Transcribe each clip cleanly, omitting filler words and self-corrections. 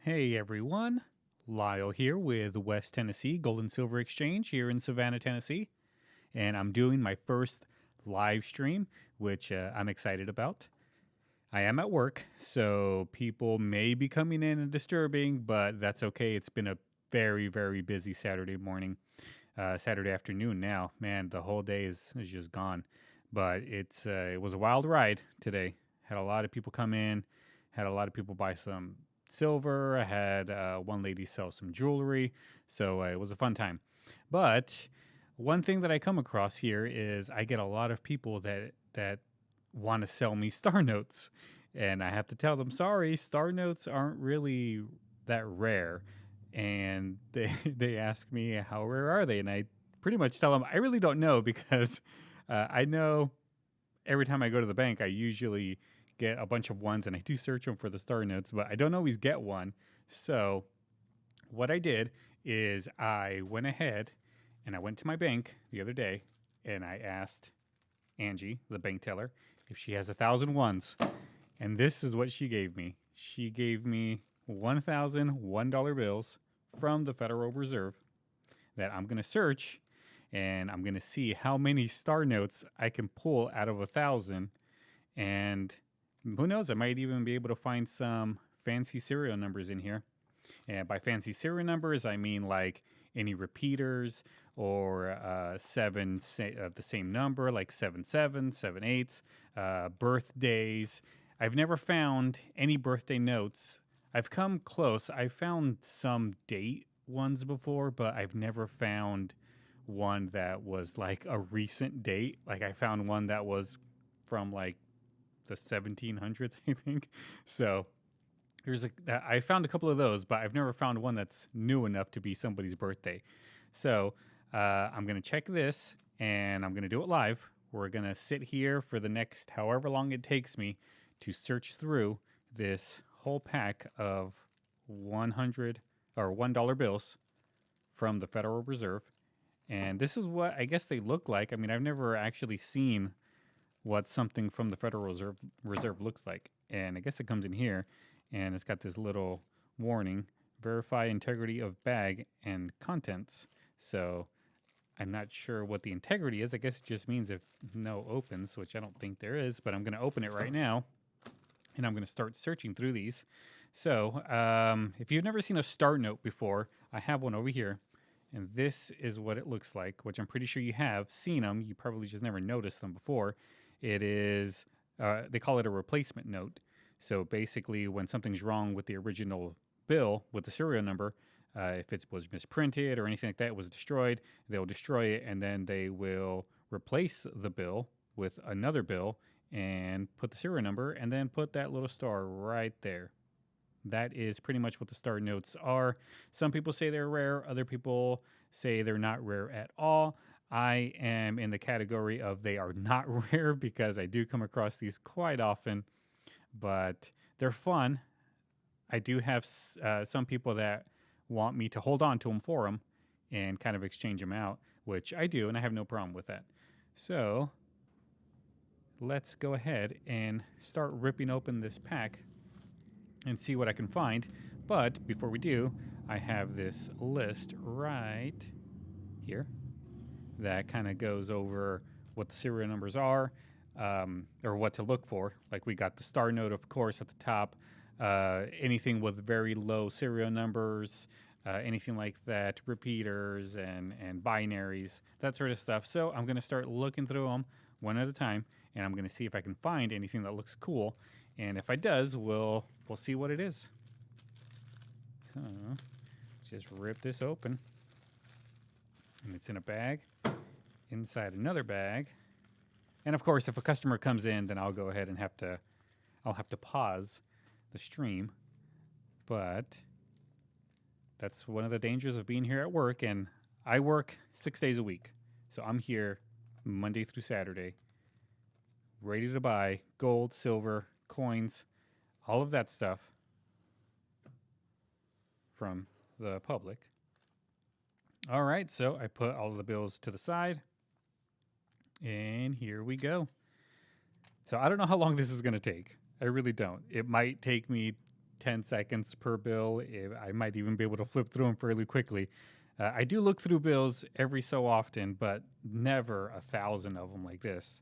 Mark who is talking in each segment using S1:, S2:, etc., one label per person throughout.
S1: Hey everyone, Lyle here with West Tennessee Gold and Silver Exchange here in Savannah, Tennessee, and I'm doing my first live stream, which I'm excited about. I am at work, so people may be coming in and disturbing, but that's okay. It's been a very, very busy Saturday morning, Saturday afternoon now. Man, the whole day is just gone, but it was a wild ride today. Had a lot of people come in, had a lot of people buy some silver. I had one lady sell some jewelry, so it was a fun time. But one thing that I come across here is I get a lot of people that want to sell me star notes, and I have to tell them, sorry, star notes aren't really that rare. And they they ask me how rare are they, and I pretty much tell them I really don't know because I know every time I go to the bank, I usually get a bunch of ones and I do search them for the star notes, but I don't always get one. So what I did is I went ahead and I went to my bank the other day and I asked Angie, the bank teller, if she has 1,000 ones. And this is what she gave me. She gave me 1,000 $1 bills from the Federal Reserve that I'm going to search and I'm going to see how many star notes I can pull out of 1,000. And who knows, I might even be able to find some fancy serial numbers in here. And by fancy serial numbers, I mean like any repeaters or of the same number, like 7 7, 7 8s, birthdays. I've never found any birthday notes. I've come close. I've found some date ones before, but I've never found one that was like a recent date. Like I found one that was from like the 1700s, I think. So I found a couple of those, but I've never found one that's new enough to be somebody's birthday. So I'm gonna check this, and I'm gonna do it live. We're gonna sit here for the next however long it takes me to search through this whole pack of 100 or $1 bills from the Federal Reserve. And this is what I guess they look like. I mean, I've never actually seen what something from the Federal Reserve looks like. And I guess it comes in here and it's got this little warning, verify integrity of bag and contents. So I'm not sure what the integrity is. I guess it just means if no opens, which I don't think there is, but I'm going to open it right now and I'm going to start searching through these. So if you've never seen a star note before, I have one over here. And this is what it looks like, which I'm pretty sure you have seen them. You probably just never noticed them before. It is, they call it a replacement note. So basically, when something's wrong with the original bill with the serial number, if it was misprinted or anything like that, it was destroyed, they'll destroy it and then they will replace the bill with another bill and put the serial number and then put that little star right there. That is pretty much what the star notes are. Some people say they're rare, other people say they're not rare at all. I am in the category of they are not rare because I do come across these quite often, but they're fun. I do have some people that want me to hold on to them for them and kind of exchange them out, which I do, and I have no problem with that. So let's go ahead and start ripping open this pack and see what I can find. But before we do, I have this list right here that kind of goes over what the serial numbers are, or what to look for. Like we got the star note, of course, at the top. Anything with very low serial numbers, anything like that, repeaters and binaries, that sort of stuff. So I'm going to start looking through them one at a time, and I'm going to see if I can find anything that looks cool. And if I does, we'll see what it is. So let's just rip this open. And it's in a bag, inside another bag. And of course, if a customer comes in, then I'll go ahead and I'll have to pause the stream. But that's one of the dangers of being here at work. And I work 6 days a week. So I'm here Monday through Saturday, ready to buy gold, silver, coins, all of that stuff from the public. All right, so I put all of the bills to the side, and here we go. So I don't know how long this is going to take. I really don't. It might take me 10 seconds per bill. I might even be able to flip through them fairly quickly. I do look through bills every so often, but never 1,000 of them like this.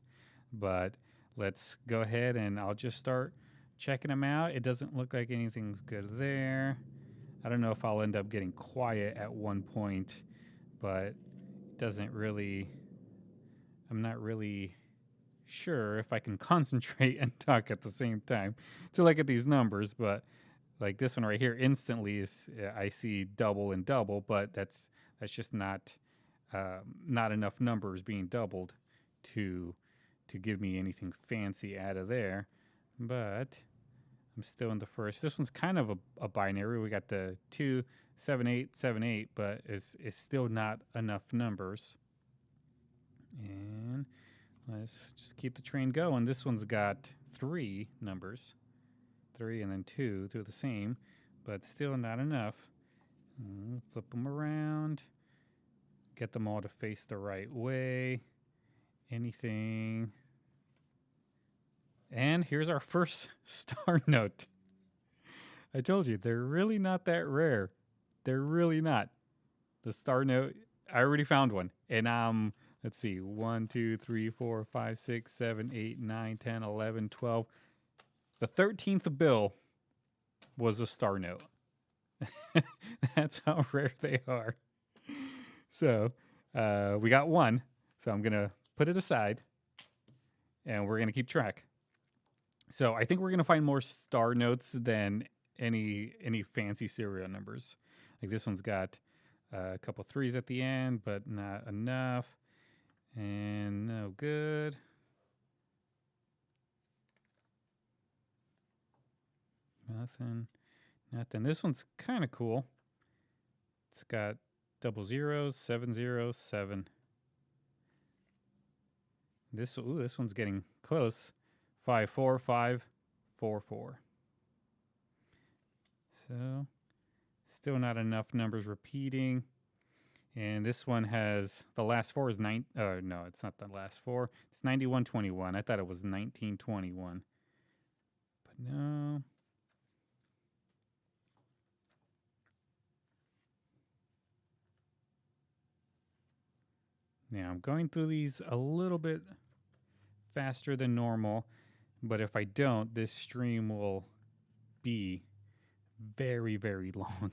S1: But let's go ahead and I'll just start checking them out. It doesn't look like anything's good there. I don't know if I'll end up getting quiet at one point, but it doesn't really, I'm not really sure if I can concentrate and talk at the same time to look at these numbers. But like this one right here, instantly is I see double and double, but that's just not enough numbers being doubled to give me anything fancy out of there. But I'm still in the first. This one's kind of a binary. We got the 2, 7, 8, 7, 8, but it's still not enough numbers. And let's just keep the train going. This one's got 3 numbers. 3 and then 2. They're the same, but still not enough. Flip them around. Get them all to face the right way. Anything. And here's our first star note. I told you, they're really not that rare. They're really not. The star note, I already found one. And let's see, 1, 2, 3, 4, 5, 6, 7, 8, 9, 10, 11, 12. The 13th bill was a star note. That's how rare they are. So we got one. So I'm going to put it aside. And we're going to keep track. So I think we're going to find more star notes than any fancy serial numbers. Like this one's got a couple 3s at the end, but not enough. And no good. Nothing. This one's kind of cool. It's got double zeros, 7 zeros, 7. This one's getting close. 5, 4, 5, 4, 4. So still not enough numbers repeating. And this one has the last 4 is 9. Oh no, it's not the last 4. It's 9121. I thought it was 1921. But no. Now I'm going through these a little bit faster than normal, but if I don't, this stream will be very, very long.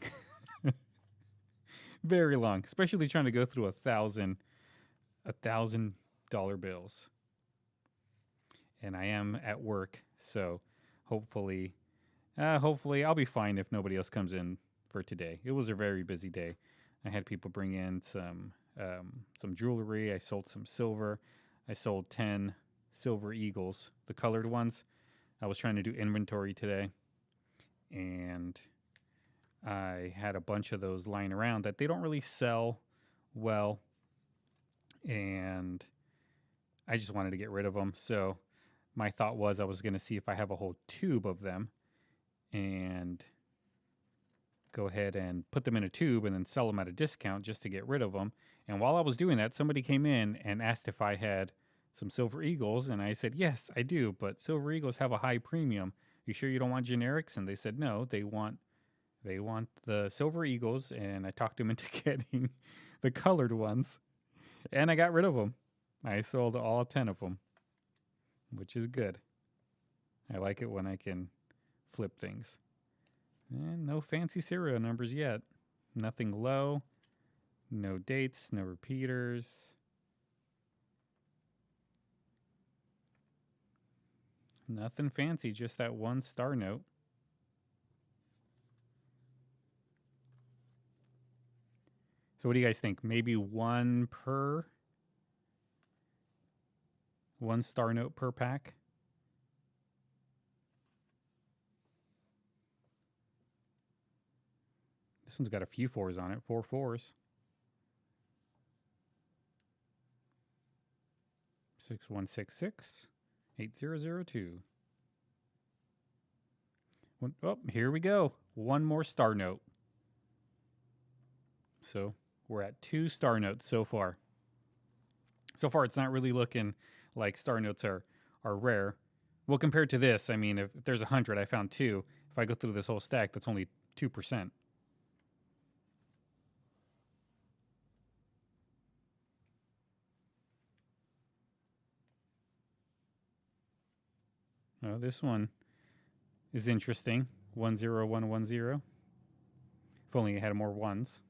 S1: Very long, especially trying to go through $1,000 bills. And I am at work, so hopefully I'll be fine if nobody else comes in for today. It was a very busy day. I had people bring in some jewelry. I sold some silver. I sold 10 silver eagles, the colored ones. I was trying to do inventory today, and I had a bunch of those lying around that they don't really sell well, and I just wanted to get rid of them. So my thought was I was going to see if I have a whole tube of them and go ahead and put them in a tube and then sell them at a discount just to get rid of them. And while I was doing that, somebody came in and asked if I had some silver eagles, and I said, yes, I do, but silver eagles have a high premium. You sure you don't want generics? And they said, no, they want the silver eagles, and I talked them into getting the colored ones, and I got rid of them. I sold all 10 of them, which is good. I like it when I can flip things. And no fancy serial numbers yet. Nothing low. No dates, no repeaters. Nothing fancy, just that one star note. So what do you guys think? Maybe one star note per pack? This one's got a few 4s on it, 4 4s. 6166 8002. Oh, here we go. One more star note. So we're at 2 star notes so far. So far, it's not really looking like star notes are rare. Well, compared to this, I mean, if there's 100, I found 2. If I go through this whole stack, that's only 2%. Oh, this one is interesting. 10110. If only it had more ones.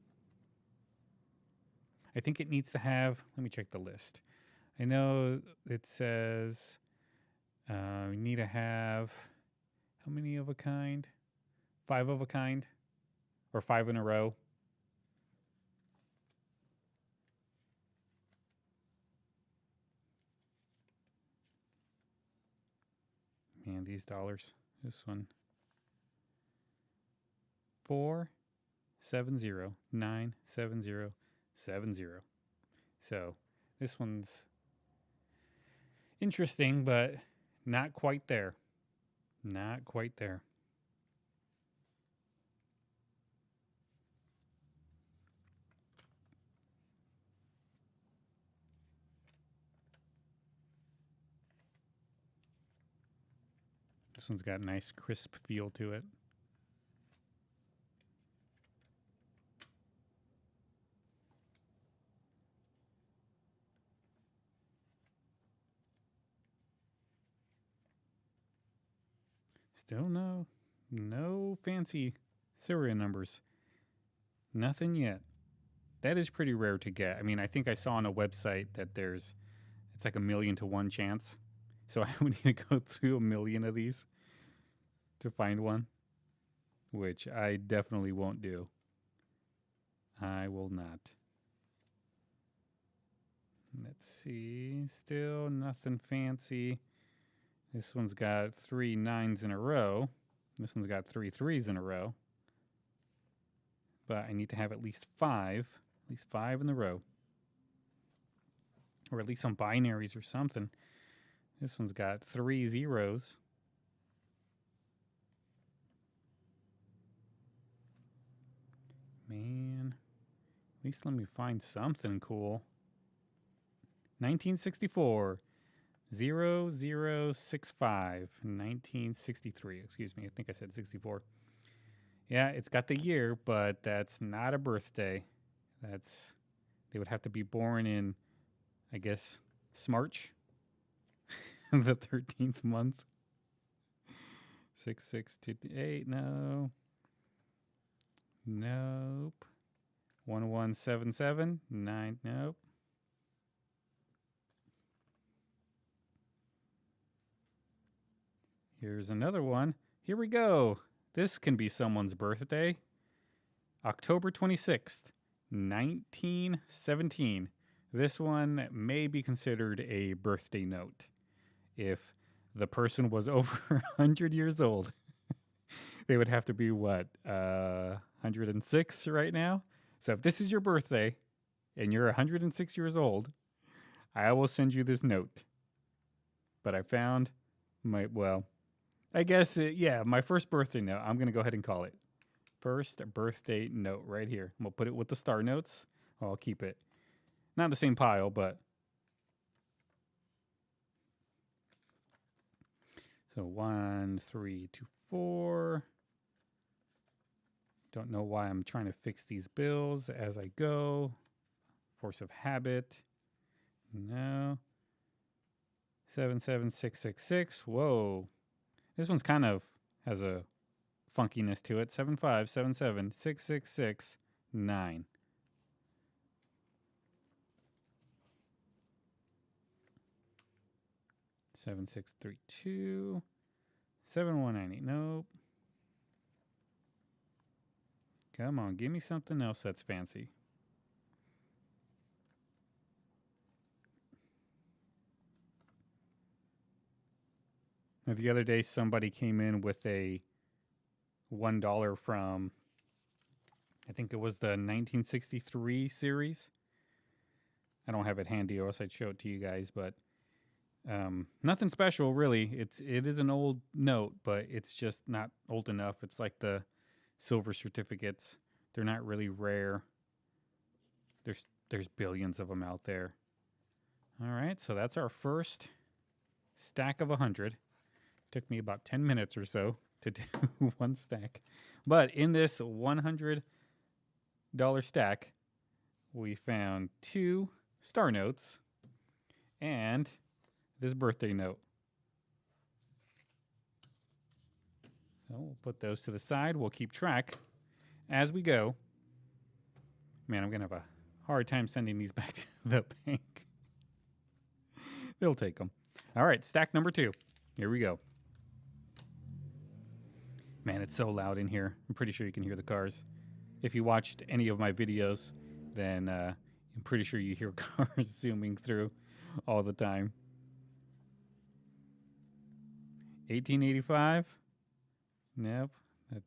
S1: I think it needs to have, let me check the list. I know it says we need to have, how many of a kind? 5 of a kind? Or 5 in a row? Man, these dollars. This one. 470-970-70. So this one's interesting, but not quite there. Not quite there. This one's got a nice crisp feel to it. Still no fancy serial numbers. Nothing yet. That is pretty rare to get. I mean, I think I saw on a website that it's like 1,000,000 to 1 chance. So I would need to go through 1,000,000 of these to find one, which I definitely won't do. I will not. Let's see. Still nothing fancy. This one's got 3 9s in a row. This one's got 3 3s in a row. But I need to have at least 5 in the row. Or at least some binaries or something. This one's got 3 zeros. Man, at least let me find something cool. 1964. 0065. 1963. Excuse me. I think I said 64. Yeah, it's got the year, but that's not a birthday. They would have to be born in, I guess, Smarch, the 13th month. 6628. No. Nope. 1177. 9. Nope. Here's another one. Here we go. This can be someone's birthday. October 26th, 1917. This one may be considered a birthday note. If the person was over 100 years old, they would have to be what? 106 right now? So if this is your birthday and you're 106 years old, I will send you this note. But I found my first birthday note. I'm going to go ahead and call it. First birthday note right here. I'm going to put it with the star notes. I'll keep it. Not in the same pile, but. So 1, 3, 2, 4. Don't know why I'm trying to fix these bills as I go. Force of habit. No. 77666. Whoa. This one's kind of has a funkiness to it. 7577666 7632 7198. Nope. Come on, give me something else that's fancy. Now, the other day, somebody came in with a $1 from, I think it was the 1963 series. I don't have it handy, or else I'd show it to you guys, but nothing special, really. It is an old note, but it's just not old enough. It's like the silver certificates. They're not really rare. There's billions of them out there. All right, so that's our first stack of 100. Took me about 10 minutes or so to do one stack. But in this $100 stack, we found 2 star notes and this birthday note. So we'll put those to the side. We'll keep track as we go. Man, I'm going to have a hard time sending these back to the bank. They'll take them. All right, stack number 2. Here we go. Man, it's so loud in here. I'm pretty sure you can hear the cars. If you watched any of my videos, then I'm pretty sure you hear cars zooming through all the time. 1885? Nope,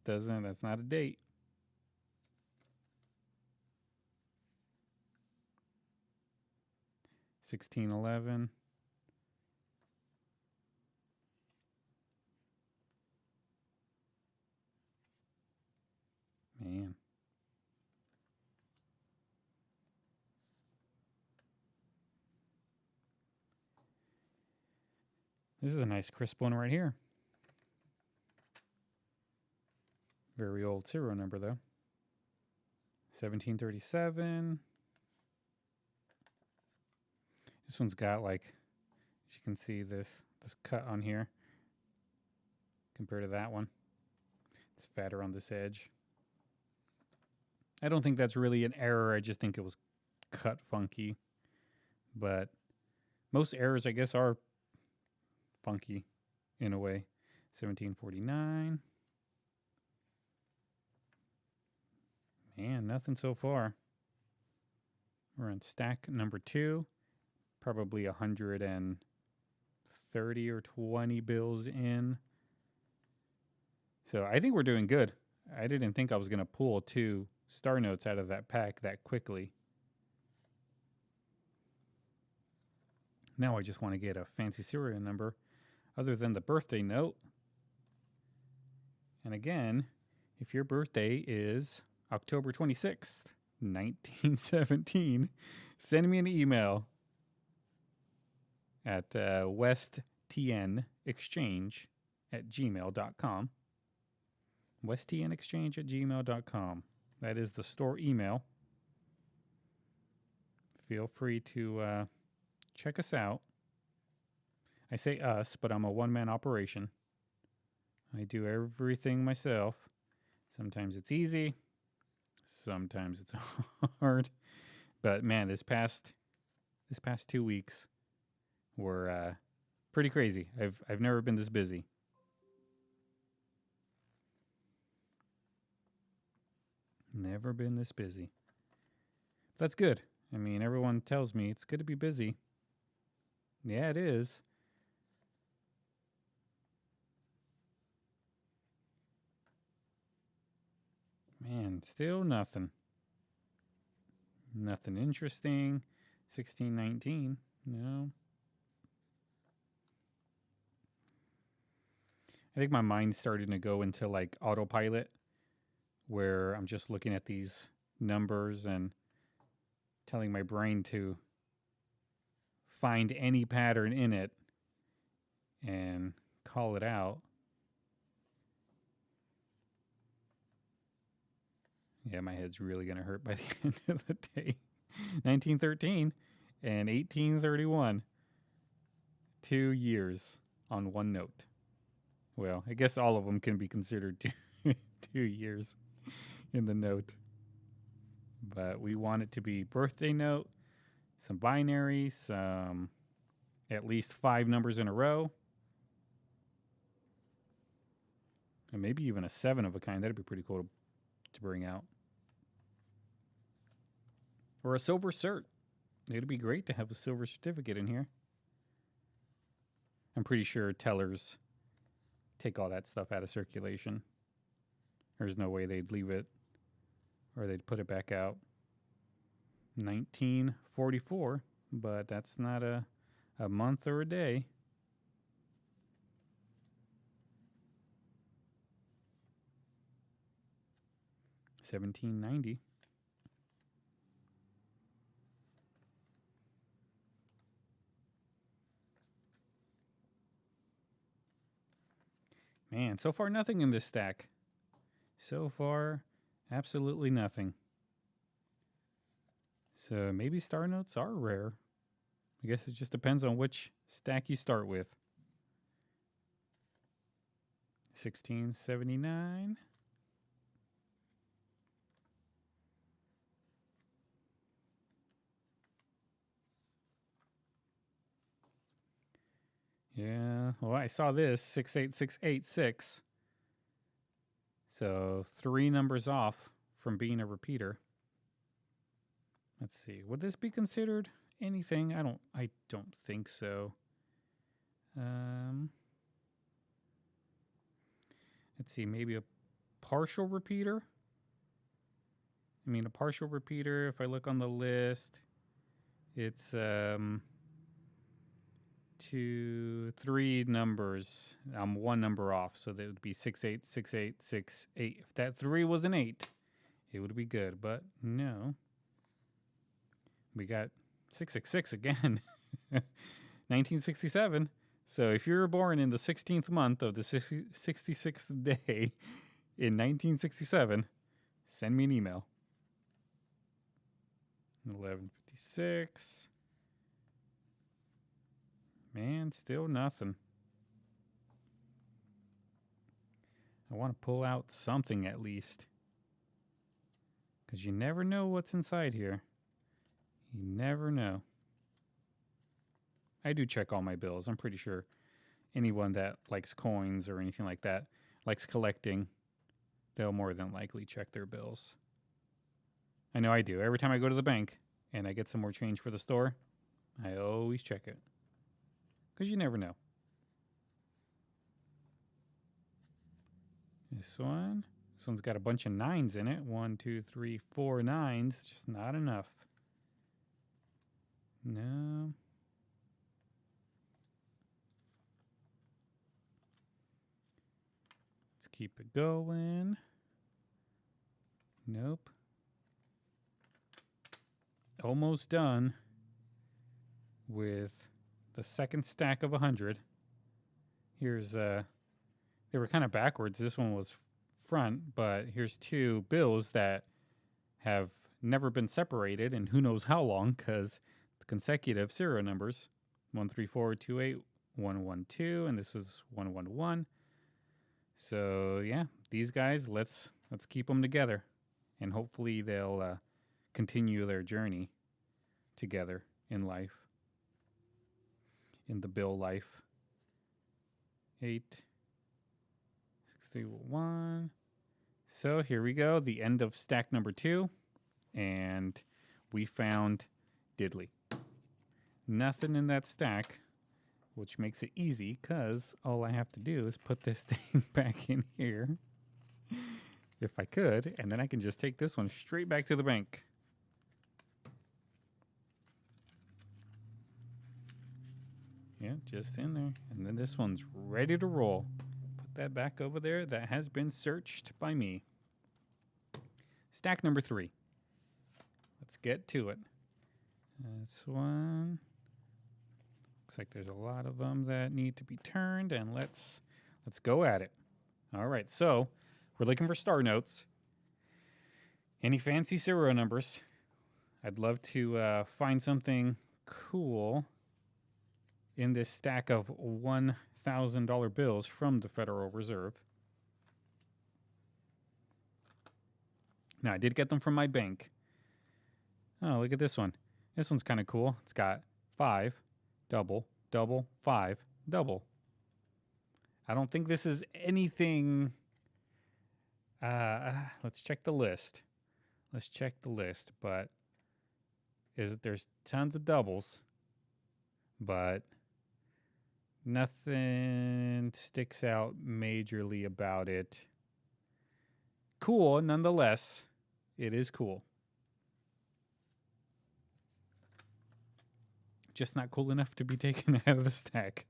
S1: that's not a date. $16.11. Man. This is a nice crisp one right here. Very old serial number though. 1737. This one's got, like, as you can see, this cut on here compared to that one. It's fatter on this edge. I don't think that's really an error. I just think it was cut funky. But most errors, I guess, are funky in a way. 1749. Man, nothing so far. We're on stack number 2. Probably 130 or 20 bills in. So I think we're doing good. I didn't think I was going to pull 2 star notes out of that pack that quickly. Now I just want to get a fancy serial number other than the birthday note. And again, if your birthday is October 26th, 1917, send me an email at westtnexchange@gmail.com. westtnexchange@gmail.com. That is the store email. Feel free to check us out. I say us, but I'm a one-man operation. I do everything myself. Sometimes it's easy. Sometimes it's hard. But man, this past 2 weeks were pretty crazy. I've never been this busy. Never been this busy. That's good. I mean, everyone tells me it's good to be busy. Yeah, it is. Man, still nothing. Nothing interesting. 1619. No. I think my mind's starting to go into like autopilot, where I'm just looking at these numbers and telling my brain to find any pattern in it and call it out. Yeah, my head's really going to hurt by the end of the day. 1913 and 1831. 2 years on one note. Well, I guess all of them can be considered 2 years in the note. But we want it to be birthday note, some binary, some at least 5 numbers in a row. And maybe even a 7 of a kind. That'd be pretty cool to bring out. Or a silver cert. It'd be great to have a silver certificate in here. I'm pretty sure tellers take all that stuff out of circulation. There's no way they'd leave it or they'd put it back out. 1944, but that's not a month or a day. $17.90. Man, Man, so far nothing in this stack. So far, absolutely nothing. So maybe star notes are rare. I guess it just depends on which stack you start with. 1679. Yeah, well, I saw this 68686. So 3 numbers off from being a repeater. Let's see. Would this be considered anything? I don't think so. Let's see, maybe a partial repeater. I mean, a partial repeater, if I look on the list, it's 2, 3 numbers. I'm 1 number off, so that would be 686868. If that 3 was an 8, it would be good, but no. We got 666 again. 1967. So if you were born in the 16th month of the 66th day in 1967, send me an email. 1156. Man, still nothing. I want to pull out something at least, because you never know what's inside here. You never know. I do check all my bills. I'm pretty sure anyone that likes coins or anything like that, likes collecting, they'll more than likely check their bills. I know I do. Every time I go to the bank and I get some more change for the store, I always check it. Because you never know. This one's got a bunch of 9s in it. 1, 2, 3, 4 9s. Just not enough. No. Let's keep it going. Nope. Almost done with the second stack of 100. Here's they were kind of backwards. This one was front, but here's 2 bills that have never been separated in who knows how long, because it's consecutive serial numbers. 13428 112, and this was 111. So yeah, these guys, let's keep them together, and hopefully they'll continue their journey together in life, in the bill life. 86311. So here we go, the end of stack number 2, and we found diddly. Nothing in that stack, which makes it easy because all I have to do is put this thing back in here, if I could, and then I can just take this one straight back to the bank. Yeah, just in there. And then this one's ready to roll. Put that back over there. That has been searched by me. Stack number 3. Let's get to it. This one. Looks like there's a lot of them that need to be turned, and let's go at it. All right, so we're looking for star notes. Any fancy serial numbers? I'd love to find something cool in this stack of $1,000 bills from the Federal Reserve. Now, I did get them from my bank. Oh, look at this one. This one's kind of cool. It's got 5, double, double, 5, double. I don't think this is anything. Let's check the list. Let's check the list. But there's tons of doubles, but nothing sticks out majorly about it. Cool, nonetheless. It is cool. Just not cool enough to be taken out of the stack.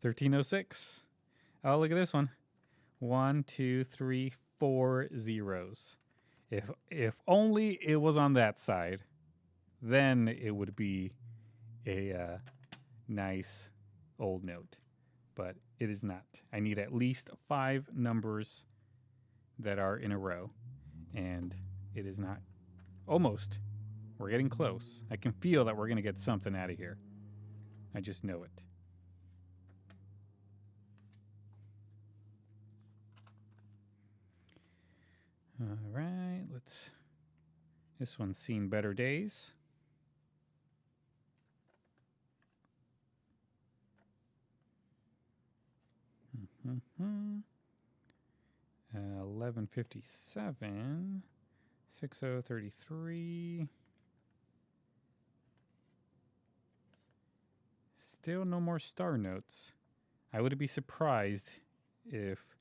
S1: 1306. Oh, look at this one. 1, 2, 3, 4 zeros. If only it was on that side, then it would be a nice old note. but it is not. I need at least 5 numbers that are in a row, and it is not. Almost. We're getting close. I can feel that we're going to get something out of here. I just know it. All right, let's. This one's seen better days. Mm-hmm. 1157, 6033. Still no more star notes. I would be surprised if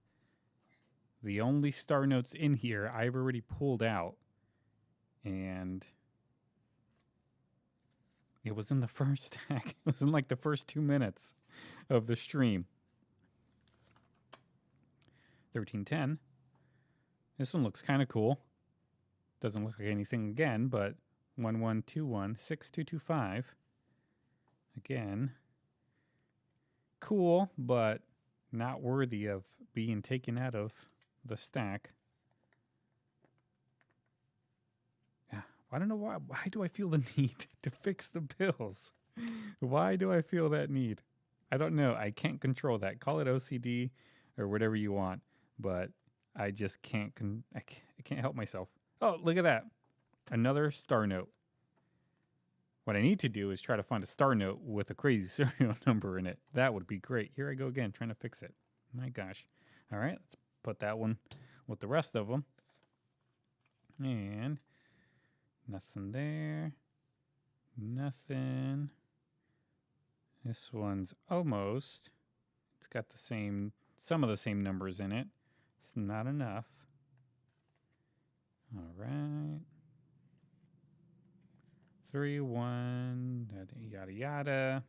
S1: the only star notes in here I've already pulled out, and it was in the first stack. It was in like the first 2 minutes of the stream. 1310. This one looks kind of cool. Doesn't look like anything again, but 1121, 6225. Again, cool, but not worthy of being taken out of the stack. Yeah, I don't know why. Why do I feel the need to fix the bills? Why do I feel that need? I don't know. I can't control that. Call it OCD or whatever you want, but I just can't. I can't help myself. Oh, look at that! Another star note. What I need to do is try to find a star note with a crazy serial number in it. That would be great. Here I go again, trying to fix it. My gosh. All right, let's put that one with the rest of them. And nothing there. Nothing. This one's almost. It's got the same, some of the same numbers in it. It's not enough. All right. 3, 1, yada, yada.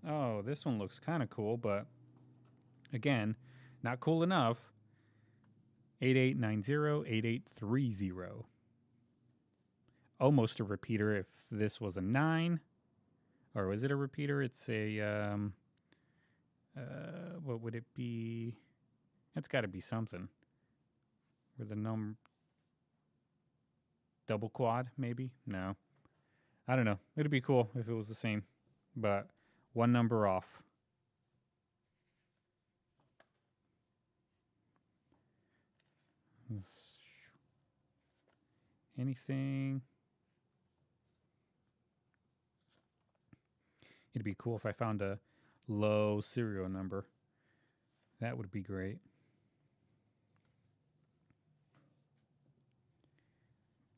S1: Oh, this one looks kind of cool, but again, not cool enough. 8890, 8830. Almost a repeater if this was a 9. Or was it a repeater? It's a, what would it be? It's got to be something. Where the double quad, maybe? No. I don't know. It'd be cool if it was the same. But one number off. Anything? It'd be cool if I found a low serial number. That would be great.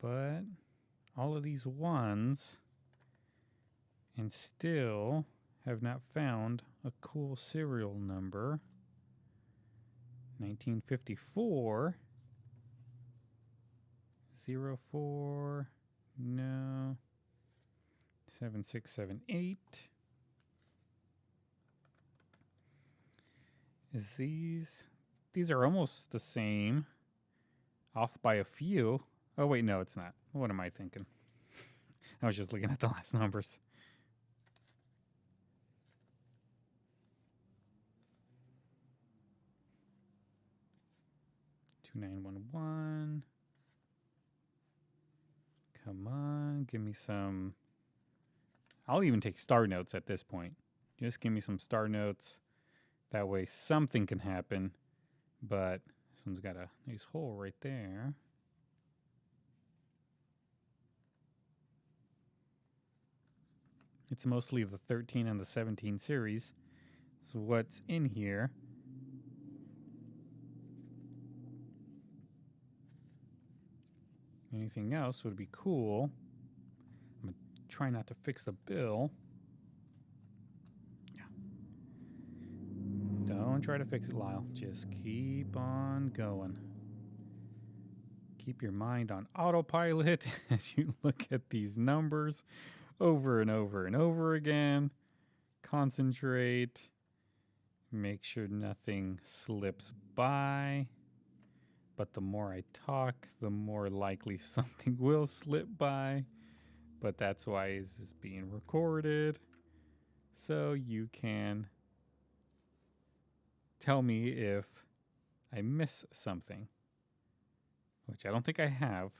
S1: But all of these ones, and still have not found a cool serial number. 1954. 04. No. 7678. Is these are almost the same, off by a few. Oh wait, no, it's not. What am I thinking? I was just looking at the last numbers. Two 911. Come on, give me some. I'll even take star notes at this point. Just give me some star notes. That way something can happen. But this one's got a nice hole right there. It's mostly the 13 and the 17 series. So what's in here? Anything else would be cool. I'm going to try not to fix the bill. Yeah. Don't try to fix it, Lyle. Just keep on going. Keep your mind on autopilot as you look at these numbers over and over and over again. Concentrate. Make sure nothing slips by. But the more I talk, the more likely something will slip by. but that's why this is being recorded. So you can tell me if I miss something, which I don't think I have.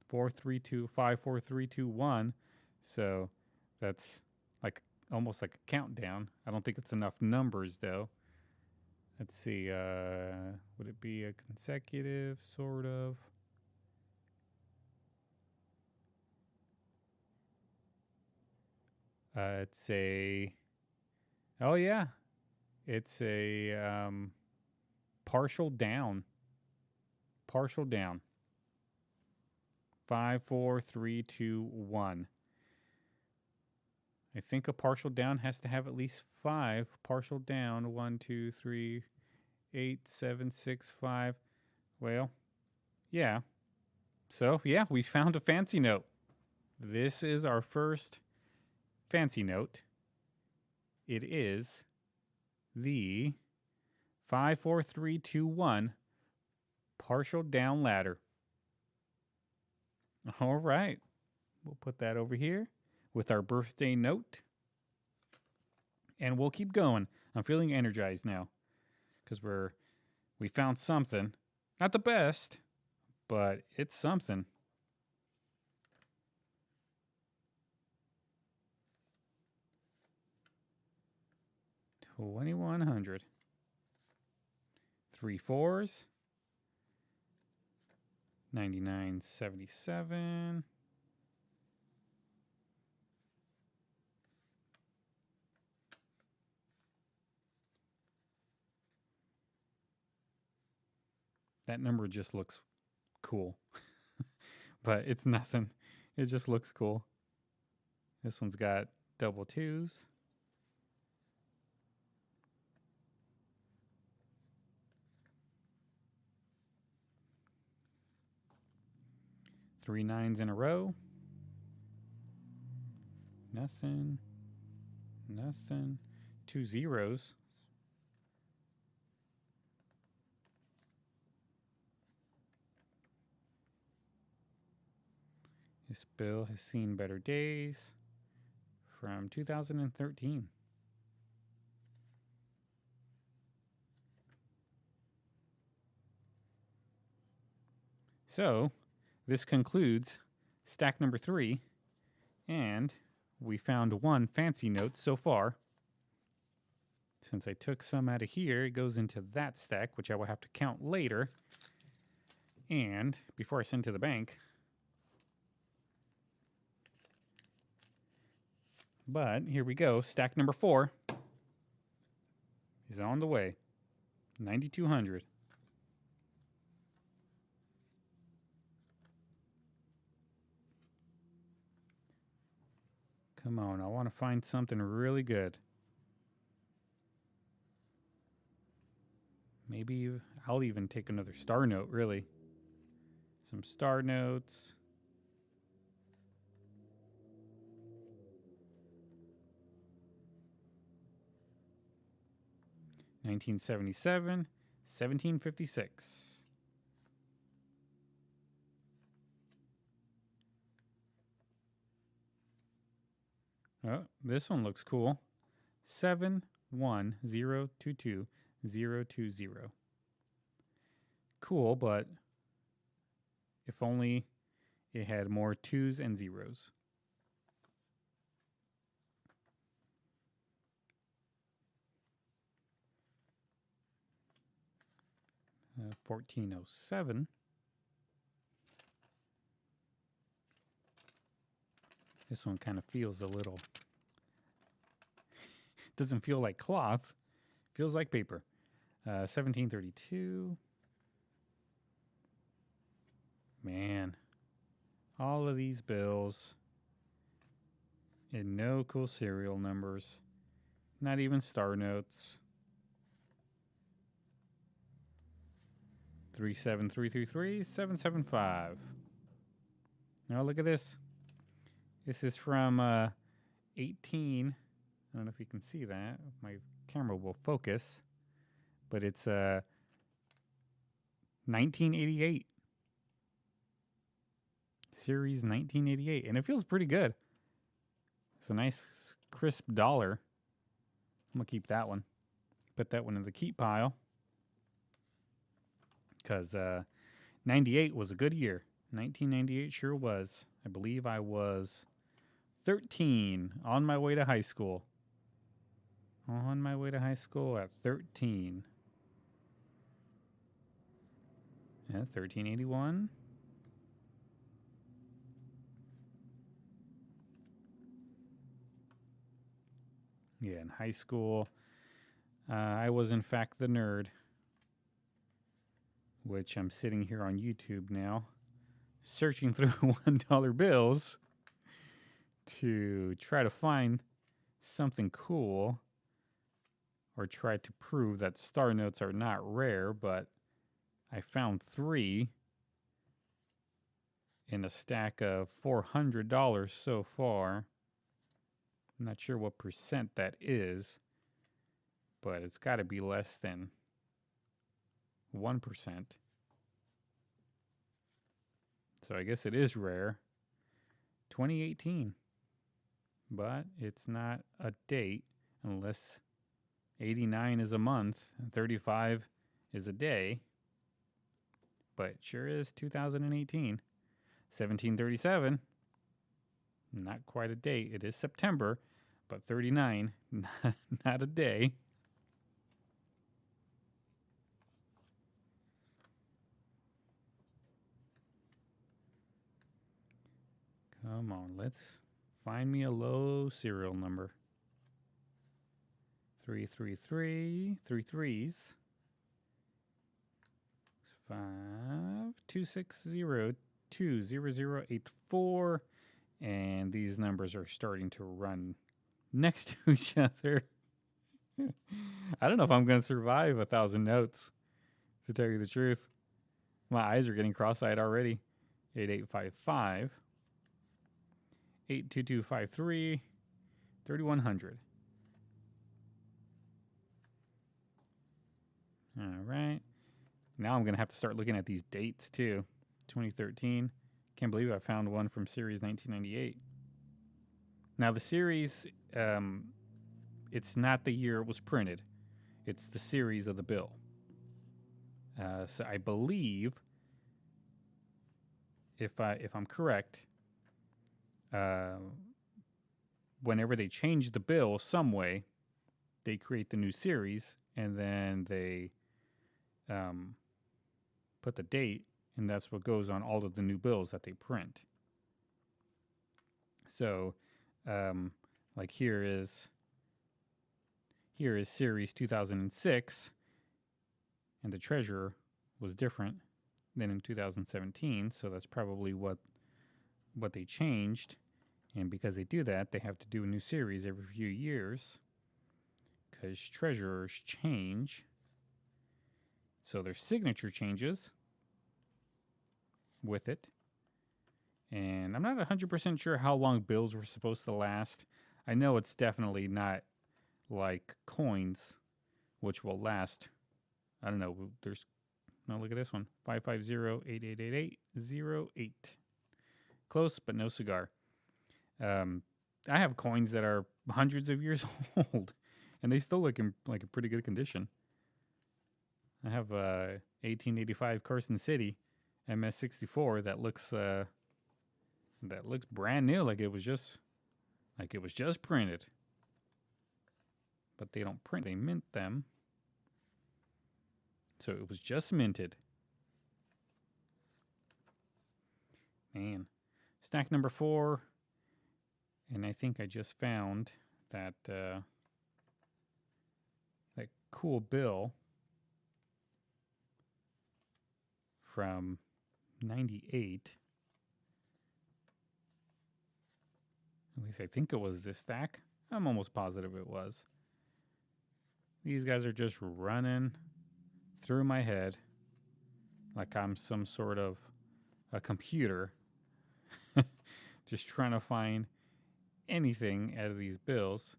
S1: 4, 3, 2, 5, 4, 3, 2, 1. So that's like almost like a countdown. I don't think it's enough numbers though. Let's see. Would it be a consecutive sort of? It's a. Oh yeah, it's a partial down. Partial down. 5, 4, 3, 2, 1. I think a partial down has to have at least 5. Partial down. 1, 2, 3, 8, 7, 6, 5. Well, yeah. So, yeah, we found a fancy note. This is our first fancy note. It is the 5, 4, 3, 2, 1 partial down ladder. All right. We'll put that over here with our birthday note. And we'll keep going. I'm feeling energized now because we found something. Not the best, but it's something. $2,100. 3 4s. 99.77. That number just looks cool. But it's nothing. It just looks cool. This one's got double 2s. Three 9s in a row. Nothing. Nothing. 2 zeros. This bill has seen better days from 2013. So, this concludes stack number 3, and we found one fancy note so far. Since I took some out of here, it goes into that stack, which I will have to count later. And before I send to the bank, but here we go. Stack number 4 is on the way. 9,200. Come on, I want to find something really good. Maybe I'll even take another star note, really. Some star notes. $1977, $17.56. Oh, this one looks cool. 71022 Cool, but if only it had more 2s and 0s. Uh, 1407. This one kind of feels a little. Doesn't feel like cloth. Feels like paper. 1732. Man, all of these bills and no cool serial numbers. Not even star notes. 37333 775. Now look at this. This is from 18. I don't know if you can see that. My camera will focus. But it's 1988. Series 1988. And it feels pretty good. It's a nice, crisp dollar. I'm going to keep that one. Put that one in the keep pile. Because 98 was a good year. 1998 sure was. I believe I was 13 on my way to high school. On my way to high school at 13. Yeah, 1381. Yeah, in high school, I was in fact the nerd, which I'm sitting here on YouTube now, searching through $1 bills to try to find something cool or try to prove that star notes are not rare, but I found 3 in a stack of $400 so far. I'm not sure what percent that is, but it's got to be less than 1%. So I guess it is rare. 2018. But it's not a date unless 89 is a month and 35 is a day. But it sure is 2018. 1737. Not quite a date. It is September, but 39, not a day. Come on, let's find me a low serial number. 333, 3 threes. 526020084, and these numbers are starting to run next to each other. I don't know if I'm going to survive 1,000 notes, to tell you the truth. My eyes are getting cross-eyed already. 8855, 82253, 3100. All right. Now I'm going to have to start looking at these dates too. 2013. Can't believe I found one from Series 1998. Now the series, it's not the year it was printed. It's the series of the bill. So I believe, if I'm correct, whenever they change the bill some way, they create the new series, and then they put the date, and that's what goes on all of the new bills that they print. So, like here is Series 2006, and the treasurer was different than in 2017. So that's probably what they changed. And because they do that, they have to do a new series every few years because treasurers change. So their signature changes with it. And I'm not 100% sure how long bills were supposed to last. I know it's definitely not like coins, which will last. I don't know. Look at this one. 550-8888-08. Close, but no cigar. I have coins that are hundreds of years old, and they still look in like a pretty good condition. I have 1885 Carson City MS64 that looks brand new, like it was just printed. But they don't print; they mint them. So it was just minted. Man, stack number 4, and I think I just found that that cool bill from 98. At least I think it was this stack. I'm almost positive it was. These guys are just running through my head like I'm some sort of a computer, just trying to find anything out of these bills.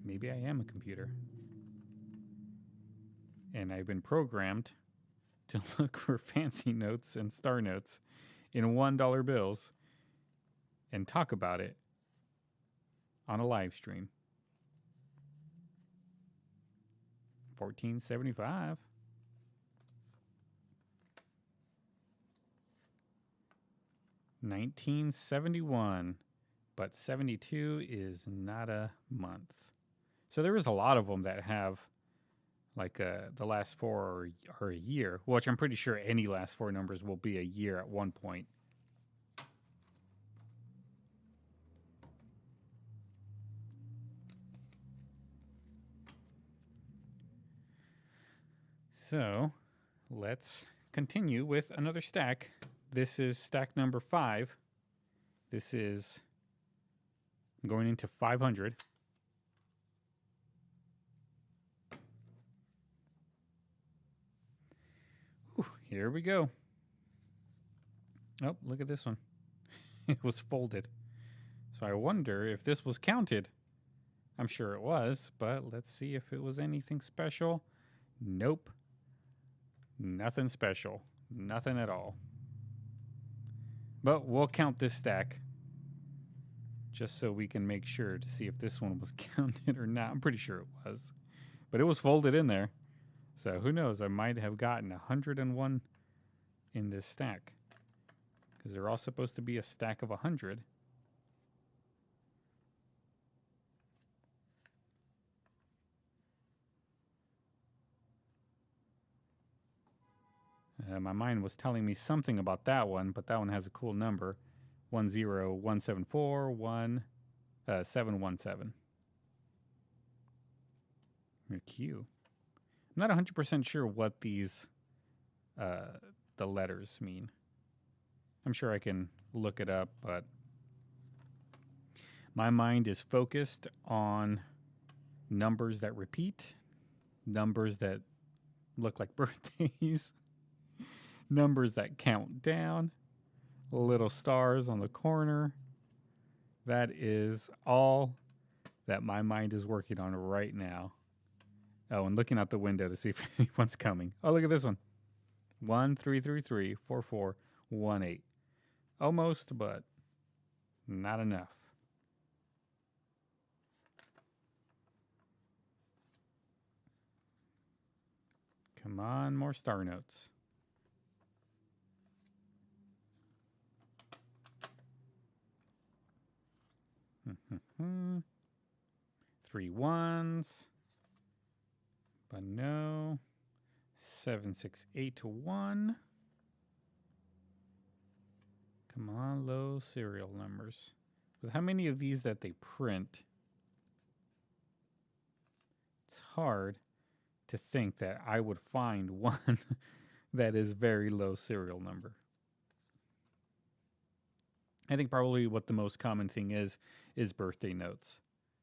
S1: Maybe I am a computer. And I've been programmed to look for fancy notes and star notes in $1 bills and talk about it on a live stream. 1475. $1971, but 72 is not a month. So there is a lot of them that have like the last four are a year, which I'm pretty sure any last four numbers will be a year at one point. So let's continue with another stack. This is stack number 5. This is going into 500. Whew, here we go. Oh, look at this one. It was folded. So I wonder if this was counted. I'm sure it was, but let's see if it was anything special. Nope. Nothing special. Nothing at all. But we'll count this stack just so we can make sure to see if this one was counted or not. I'm pretty sure it was. But it was folded in there. So who knows? I might have gotten 101 in this stack. Because they're all supposed to be a stack of 100. My mind was telling me something about that one, but that one has a cool number. 10174 717. Q. I'm not 100% sure what these the letters mean. I'm sure I can look it up, but my mind is focused on numbers that repeat, numbers that look like birthdays, numbers that count down, little stars on the corner. That is all that my mind is working on right now. Oh, and looking out the window to see if anyone's coming. Oh, look at this one. 1333 4418. Almost, but not enough. Come on, more star notes. Three ones. But no. 768 Come on, low serial numbers. With how many of these that they print, it's hard to think that I would find one that is very low serial number. I think probably what the most common thing is birthday notes.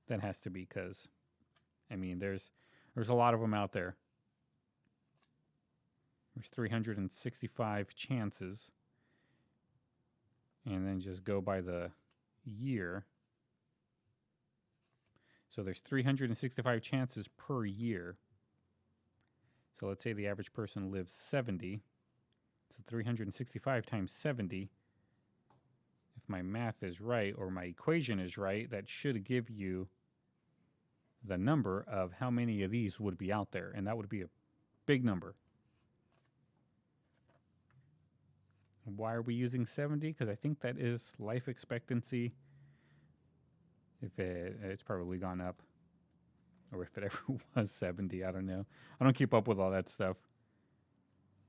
S1: That has to be because, I mean, there's a lot of them out there. There's 365 chances. And then just go by the year. So there's 365 chances per year. So let's say the average person lives 70. So 365 times 70. If my math is right, or my equation is right, that should give you the number of how many of these would be out there. And that would be a big number. Why are we using 70? Because I think that is life expectancy. If it's probably gone up. Or if it ever was 70, I don't know. I don't keep up with all that stuff.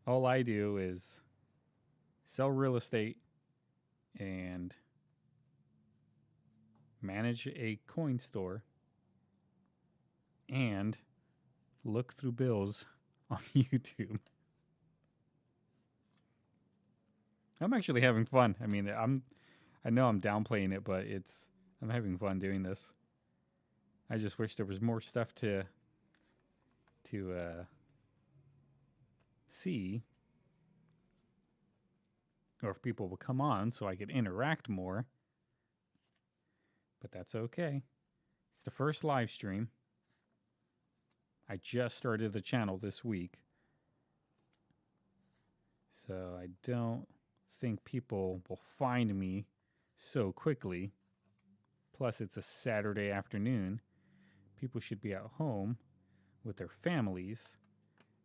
S1: All I do is sell real estate and manage a coin store and look through bills on YouTube. I'm actually having fun. I mean, I know I'm downplaying it, but I'm having fun doing this. I just wish there was more stuff to see, or if people would come on so I could interact more. But that's okay. It's the first live stream. I just started the channel this week. So I don't think people will find me so quickly. Plus, it's a Saturday afternoon. People should be at home with their families,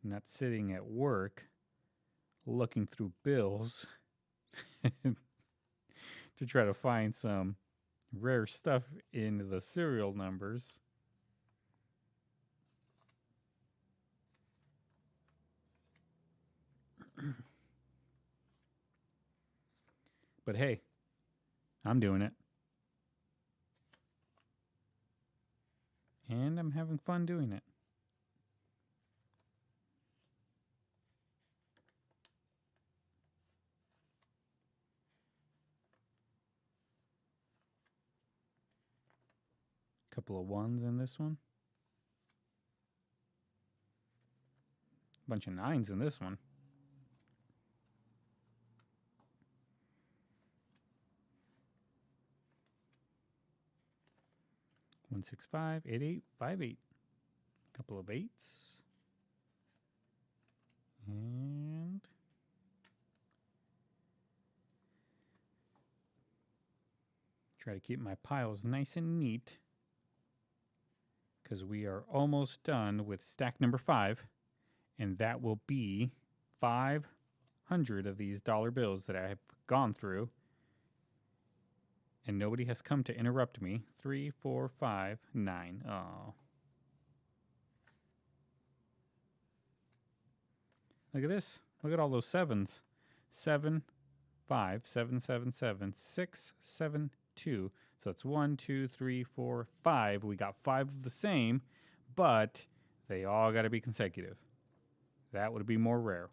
S1: not sitting at work looking through bills to try to find some rare stuff in the serial numbers. But hey, I'm doing it. And I'm having fun doing it. Couple of ones in this one. Bunch of nines in this one. One, 6, 5, 8, 8, 5, 8. Couple of eights. And try to keep my piles nice and neat, because we are almost done with stack number 5, and that will be 500 of these dollar bills that I have gone through, and nobody has come to interrupt me. 3, 4, 5, 9. Oh. Look at this. Look at all those sevens. 7, 5, 7, 7, 7, 6, 7, 2. So it's 1, 2, 3, 4, 5. We got 5 of the same, but they all got to be consecutive. That would be more rare.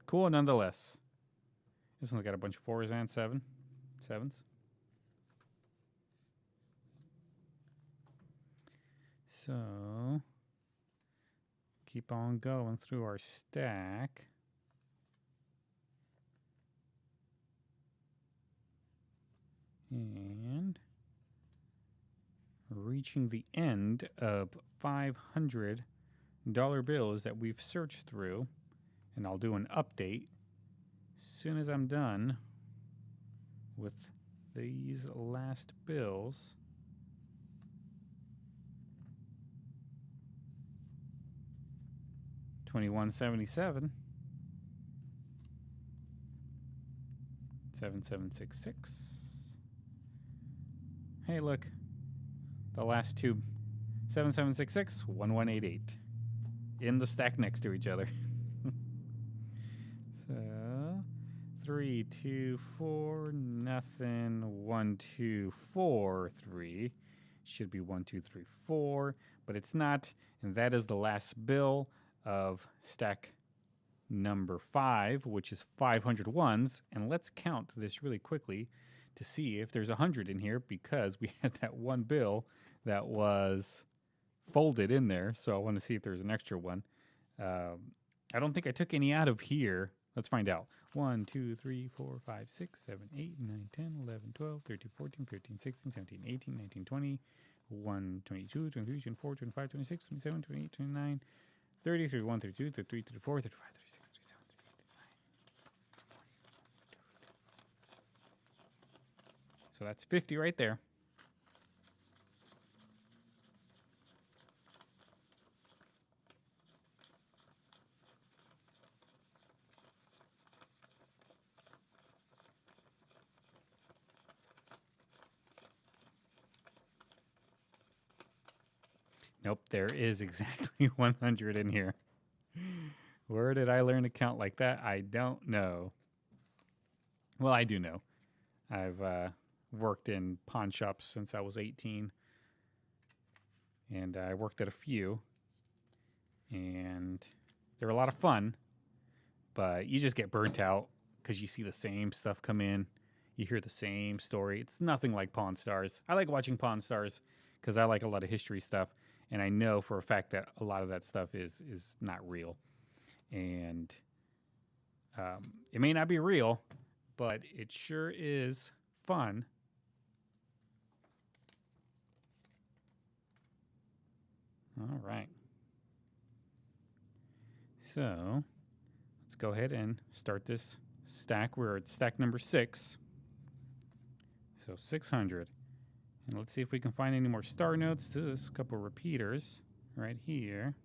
S1: Cool nonetheless. This one's got a bunch of 4s and 7s. So keep on going through our stack. And reaching the end of 500 dollar bills that we've searched through, and I'll do an update as soon as I'm done with these last bills. $21.77, 7766. Hey, look, the last two, 7766, 1188, in the stack next to each other. So 3, 2, 4, nothing. 1, 2, 4, 3. Should be 1, 2, 3, 4, but it's not. And that is the last bill of stack number 5, which is 500 ones. And let's count this really quickly to see if there's 100 in here, because we had that one bill that was folded in there. So I want to see if there's an extra one. I don't think I took any out of here. Let's find out. 1, 2, 3, 4, 5, 6, 7, 8, 9, 10, 11, 12, 13, 14, 15, 16, 17, 18, 19, 20, 1, 22, 23, 24, 25, 26, 27, 28, 29, 30, 31, 32, 33, 34, 35, 36, 37, 38, 39. So that's 50 right there. Nope, there is exactly 100 in here. Where did I learn to count like that? I don't know. Well, I do know. I've worked in pawn shops since I was 18. And I worked at a few. And they're a lot of fun. But you just get burnt out because you see the same stuff come in. You hear the same story. It's nothing like Pawn Stars. I like watching Pawn Stars because I like a lot of history stuff. And I know for a fact that a lot of that stuff is not real. And it may not be real, but it sure is fun. All right. So let's go ahead and start this stack. We're at stack number 6. So 600. And let's see if we can find any more star notes. There's a couple repeaters right here.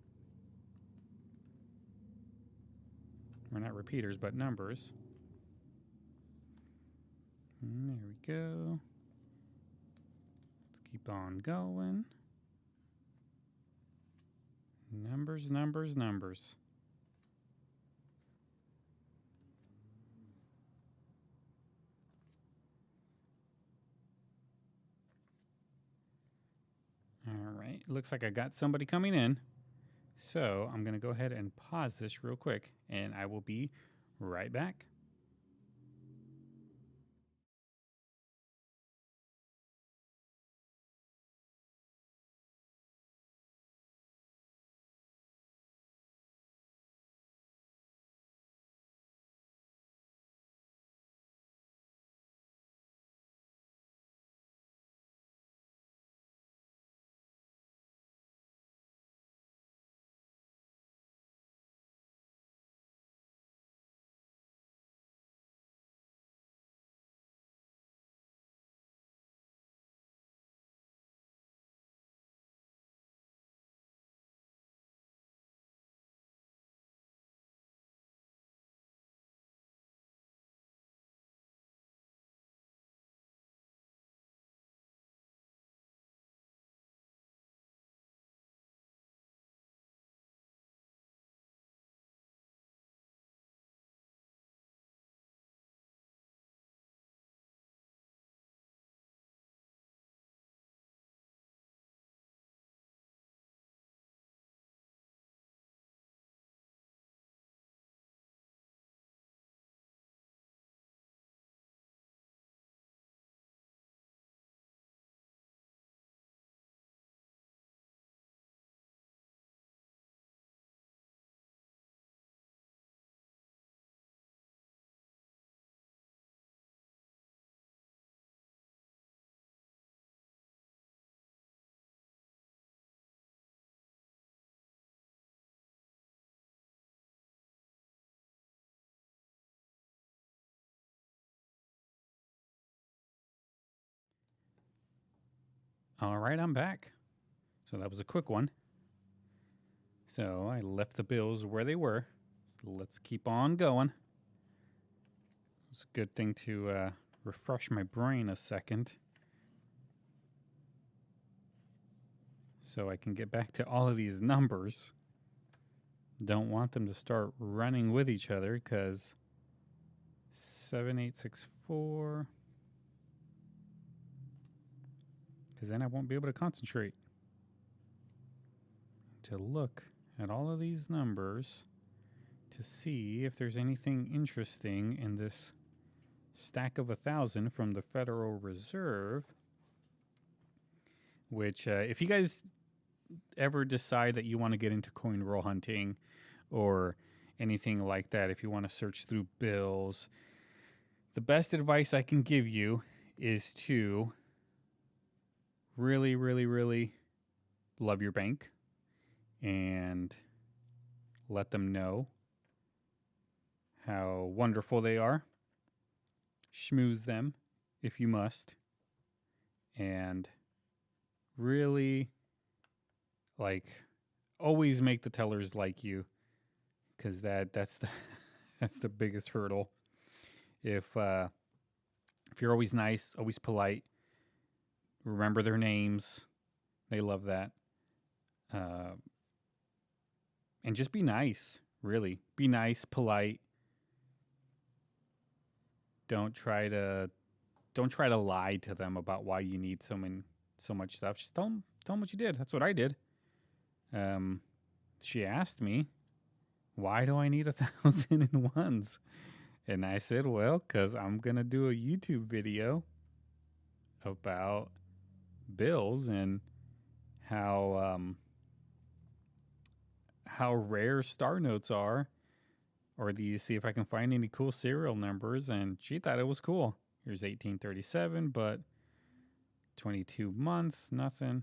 S1: Or not repeaters, but numbers. And there we go. Let's keep on going. Numbers, numbers, numbers. All right, looks like I got somebody coming in. So I'm going to go ahead and pause this real quick, and I will be right back. All right, I'm back. So that was a quick one. So I left the bills where they were. So let's keep on going. It's a good thing to refresh my brain a second, so I can get back to all of these numbers. Don't want them to start running with each other, because 7864, because then I won't be able to concentrate to look at all of these numbers to see if there's anything interesting in this stack of 1,000 from the Federal Reserve. Which, if you guys ever decide that you want to get into coin roll hunting or anything like that, if you want to search through bills, the best advice I can give you is to really, really, really love your bank and let them know how wonderful they are. Schmooze them if you must. And really, always make the tellers like you, because that's the biggest hurdle. If you're always nice, always polite, remember their names, they love that. And just be nice. Really, be nice, polite. Don't try to lie to them about why you need so much stuff. Just tell them what you did. That's what I did. She asked me, why do I need 1,001s? And I said, well, because I'm going to do a YouTube video about bills and how rare star notes are, or see if I can find any cool serial numbers. And she thought it was cool. Here's 1837, but 22 month, nothing.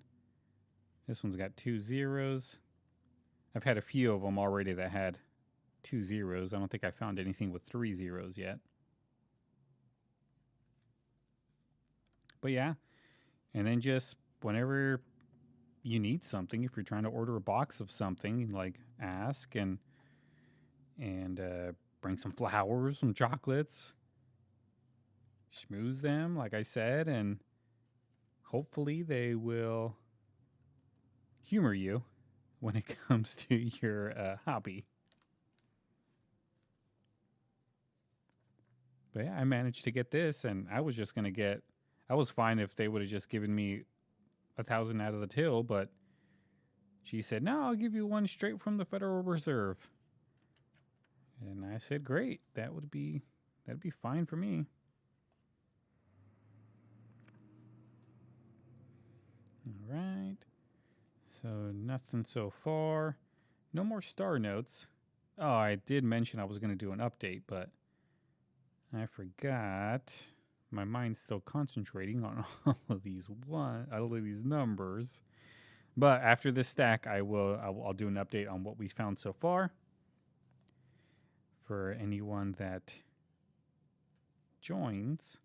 S1: This one's got 2 zeros. I've had a few of them already that had 2 zeros. I don't think I found anything with 3 zeros yet. But yeah, and then just whenever you need something, if you're trying to order a box of something, like ask and bring some flowers, some chocolates, schmooze them, like I said, and hopefully they will humor you when it comes to your hobby. But yeah, I managed to get this, and I was just gonna get. I was fine if they would have just given me 1,000 out of the till, but she said, "No, I'll give you one straight from the Federal Reserve." And I said, "Great, that'd be fine for me." All right. So nothing so far. No more star notes. Oh, I did mention I was going to do an update, but I forgot. My mind's still concentrating on all of these numbers. But after this stack, I'll do an update on what we found so far. For anyone that joins.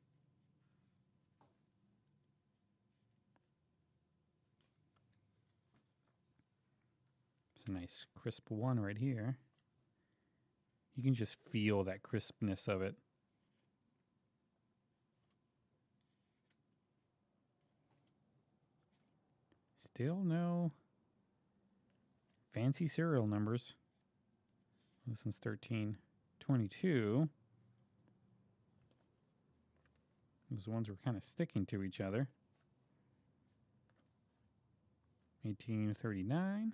S1: It's a nice crisp one right here. You can just feel that crispness of it. Still no fancy serial numbers. This one's 1322. Those ones were kind of sticking to each other. 1839.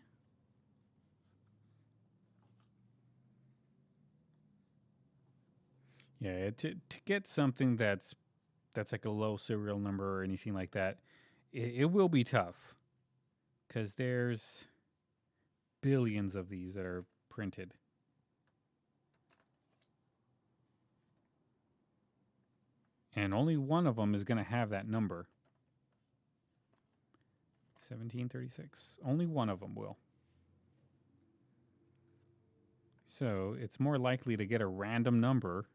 S1: Yeah, to get something that's like a low serial number or anything like that, it will be tough. Because there's billions of these that are printed. And only one of them is going to have that number. 1736. Only one of them will. So it's more likely to get a random number.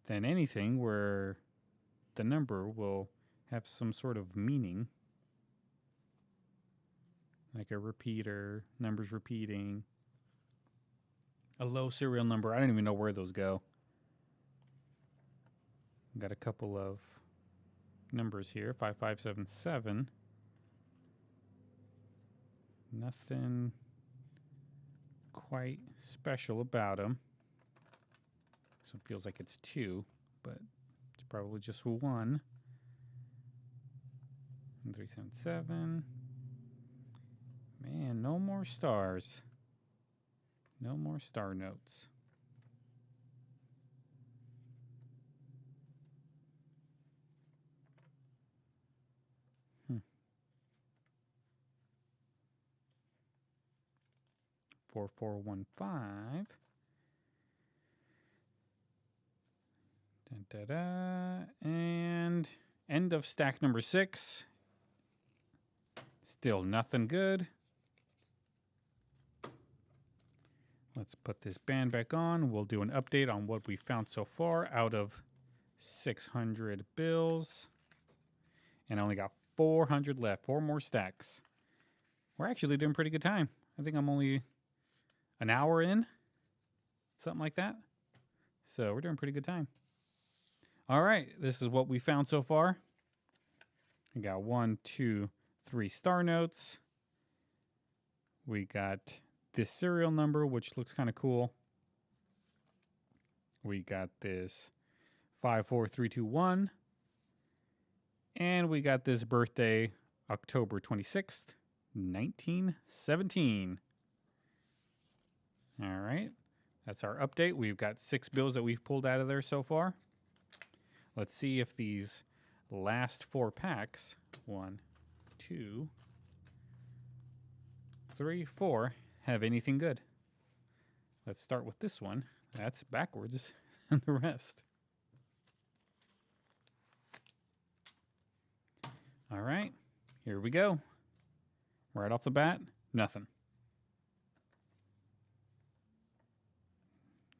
S1: Than anything where the number will have some sort of meaning. Like a repeater, numbers repeating. A low serial number. I don't even know where those go. Got a couple of numbers here. 5577. Nothing quite special about them. So it feels like it's 2, but it's probably just 1. 377. Man, no more stars. No more star notes. Hmm. 4415. Da, da, da. And end of stack number 6. Still nothing good. Let's put this band back on. We'll do an update on what we found so far out of 600 bills. And I only got 400 left. 4 more stacks. We're actually doing pretty good time. I think I'm only an hour in. Something like that. So we're doing pretty good time. All right. This is what we found so far. We got 1, 2, 3 star notes. We got this serial number, which looks kind of cool. We got this 54321. And we got this birthday, October 26th, 1917. All right. That's our update. We've got 6 bills that we've pulled out of there so far. Let's see if these last 4 packs, 1, 2, 3, 4, have anything good. Let's start with this one. That's backwards than the rest. All right, here we go. Right off the bat, Nothing.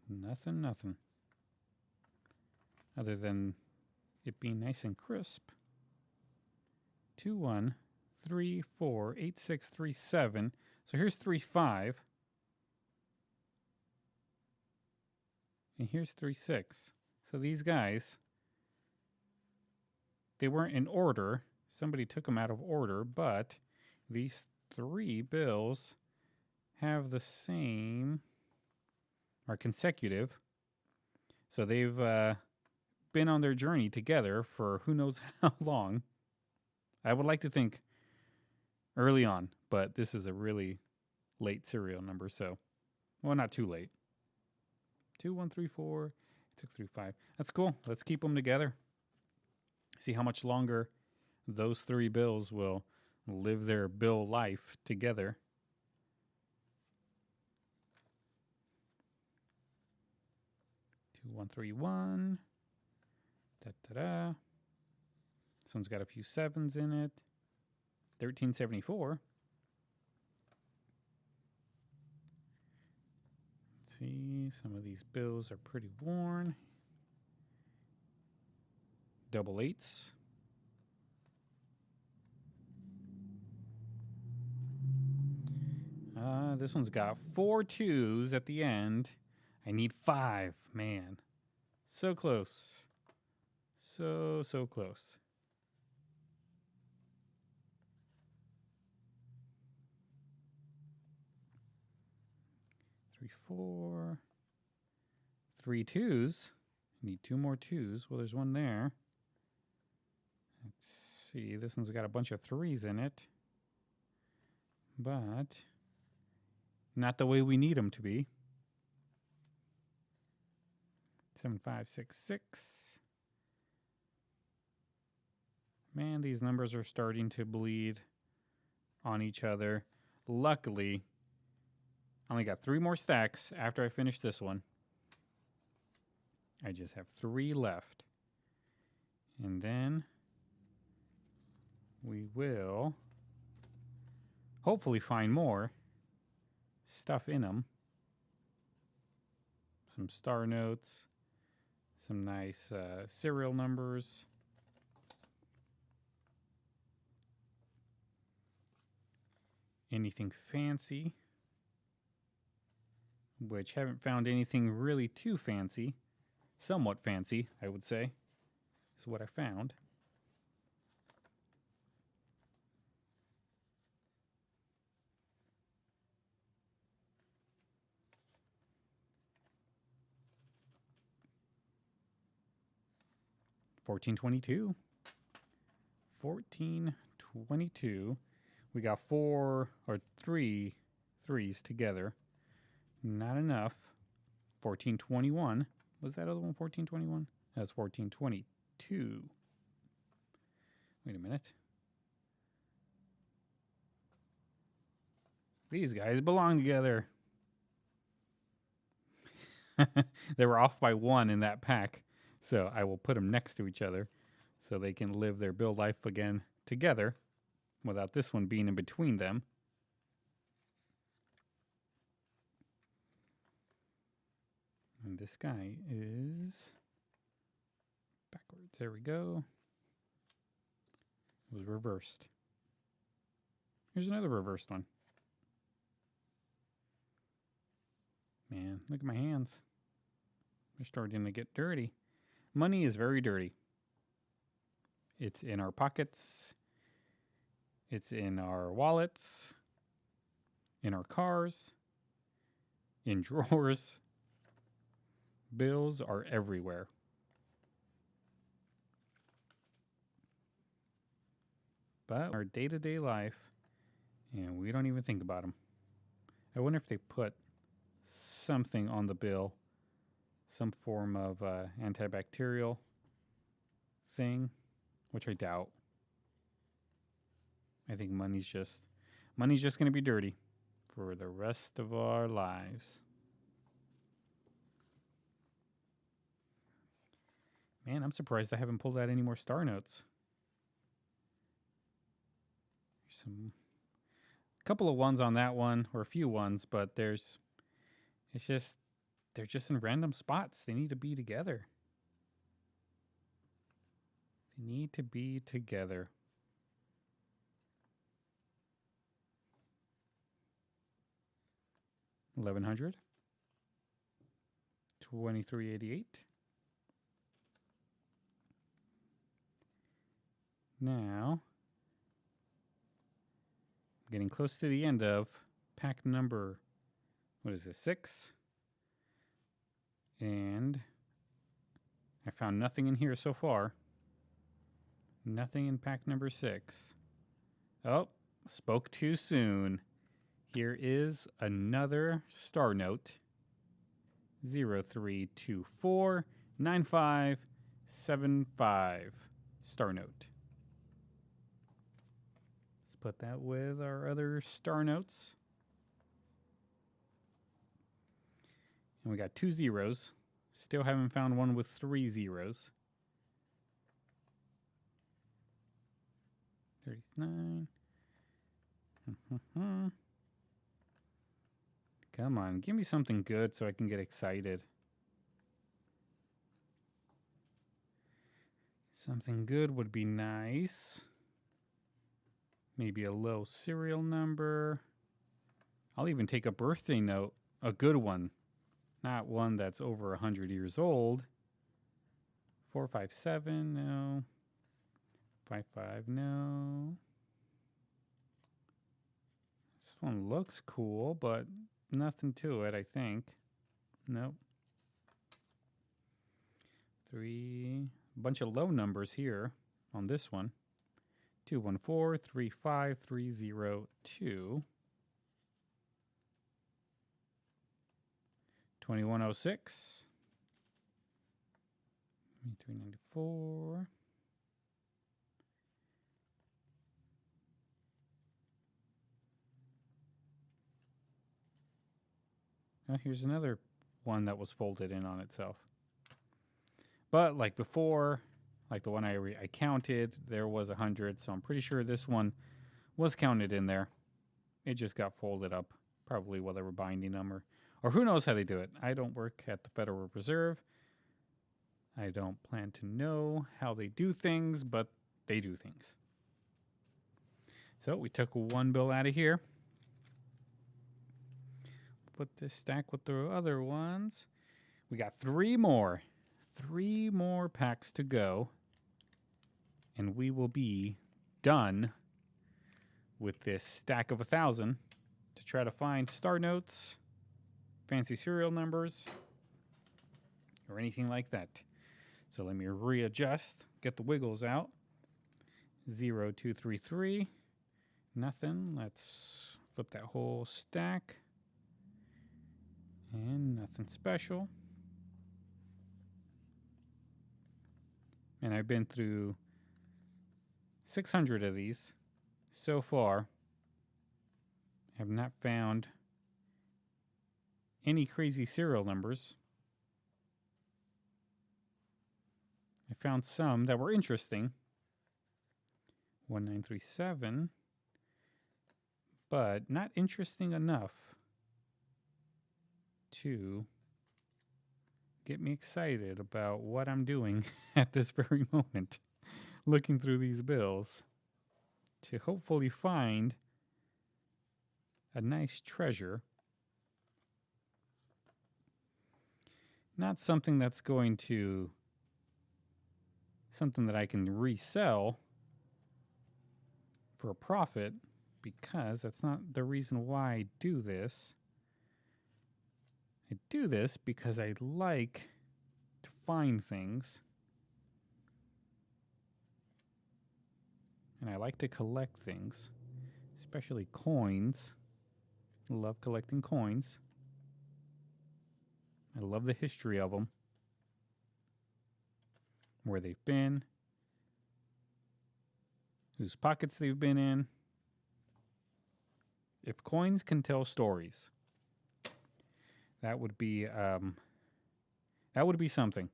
S1: Nothing. Other than it being nice and crisp. 21348637. So here's 35. And here's 36. So these guys, they weren't in order. Somebody took them out of order, but these three bills have the same, are consecutive. So they've been on their journey together for who knows how long. I would like to think early on, but this is a really late serial number, so, well, not too late. 2134 635. That's cool. Let's keep them together. See how much longer those three bills will live their bill life together. Two, 131. Da da da. This one's got a few sevens in it. 1374. Let's see, some of these bills are pretty worn. Double eights. This one's got 4 2s at the end. I need 5. Man, so close. So close. Three, 4. 3 2s. Need 2 more 2s. Well, there's one there. Let's see. This one's got a bunch of 3s in it. But not the way we need them to be. 7566. Man, these numbers are starting to bleed on each other. Luckily, I only got 3 more stacks after I finish this one. I just have 3 left. And then we will hopefully find more stuff in them. Some star notes, some nice serial numbers. Anything fancy, which haven't found anything really too fancy. Somewhat fancy, I would say, is what I found. $14.22. $14.22. We got 4 or 3 threes together. Not enough. $14.21. Was that other one $14.21? That's $14.22. Wait a minute. These guys belong together. They were off by 1 in that pack. So I will put them next to each other so they can live their bill life again together without this one being in between them. And this guy is backwards. There we go. It was reversed. Here's another reversed one. Man, look at my hands. They're starting to get dirty. Money is very dirty. It's in our pockets. It's in our wallets. In our cars. In drawers. Bills are everywhere. But our day-to-day life, and we don't even think about them. I wonder if they put something on the bill, some form of antibacterial thing, which I doubt. I think money's just going to be dirty for the rest of our lives. Man, I'm surprised I haven't pulled out any more star notes. Some A couple of ones on that one, or a few ones, but they're just in random spots. They need to be together. They need to be together. $1,100. $23.88. Now, I'm getting close to the end of pack number, what is this, 6? And I found nothing in here so far. Nothing in pack number 6. Oh, spoke too soon. Here is another star note. 03249575 star note. Let's put that with our other star notes. And we got 2 zeros. Still haven't found one with 3 zeros. 39. Come on, give me something good so I can get excited. Something good would be nice. Maybe a low serial number. I'll even take a birthday note, a good one. Not one that's over 100 years old. 457, no. 55, no. This one looks cool, but nothing to it, I think. Nope. 3. A bunch of low numbers here on this one. 214-35302. 2106. 394. Oh, here's another one that was folded in on itself. But like before, like the one I counted, there was 100, so I'm pretty sure this one was counted in there. It just got folded up, probably while they were binding them, or who knows how they do it. I don't work at the Federal Reserve. I don't plan to know how they do things, but they do things. So we took one bill out of here. Put this stack with the other ones. We got 3 more. 3 more packs to go. And we will be done with this stack of 1,000 to try to find star notes, fancy serial numbers, or anything like that. So let me readjust, get the wiggles out. 0233. Nothing. Let's flip that whole stack. And nothing special. And I've been through 600 of these so far. I have not found any crazy serial numbers. I found some that were interesting. 1937. But not interesting enough to get me excited about what I'm doing at this very moment, looking through these bills to hopefully find a nice treasure. Not something that's going to, something that I can resell for a profit, because that's not the reason why I do this. I do this because I like to find things. And I like to collect things, especially coins. I love collecting coins. I love the history of them, where they've been, whose pockets they've been in. If coins can tell stories, that would be something.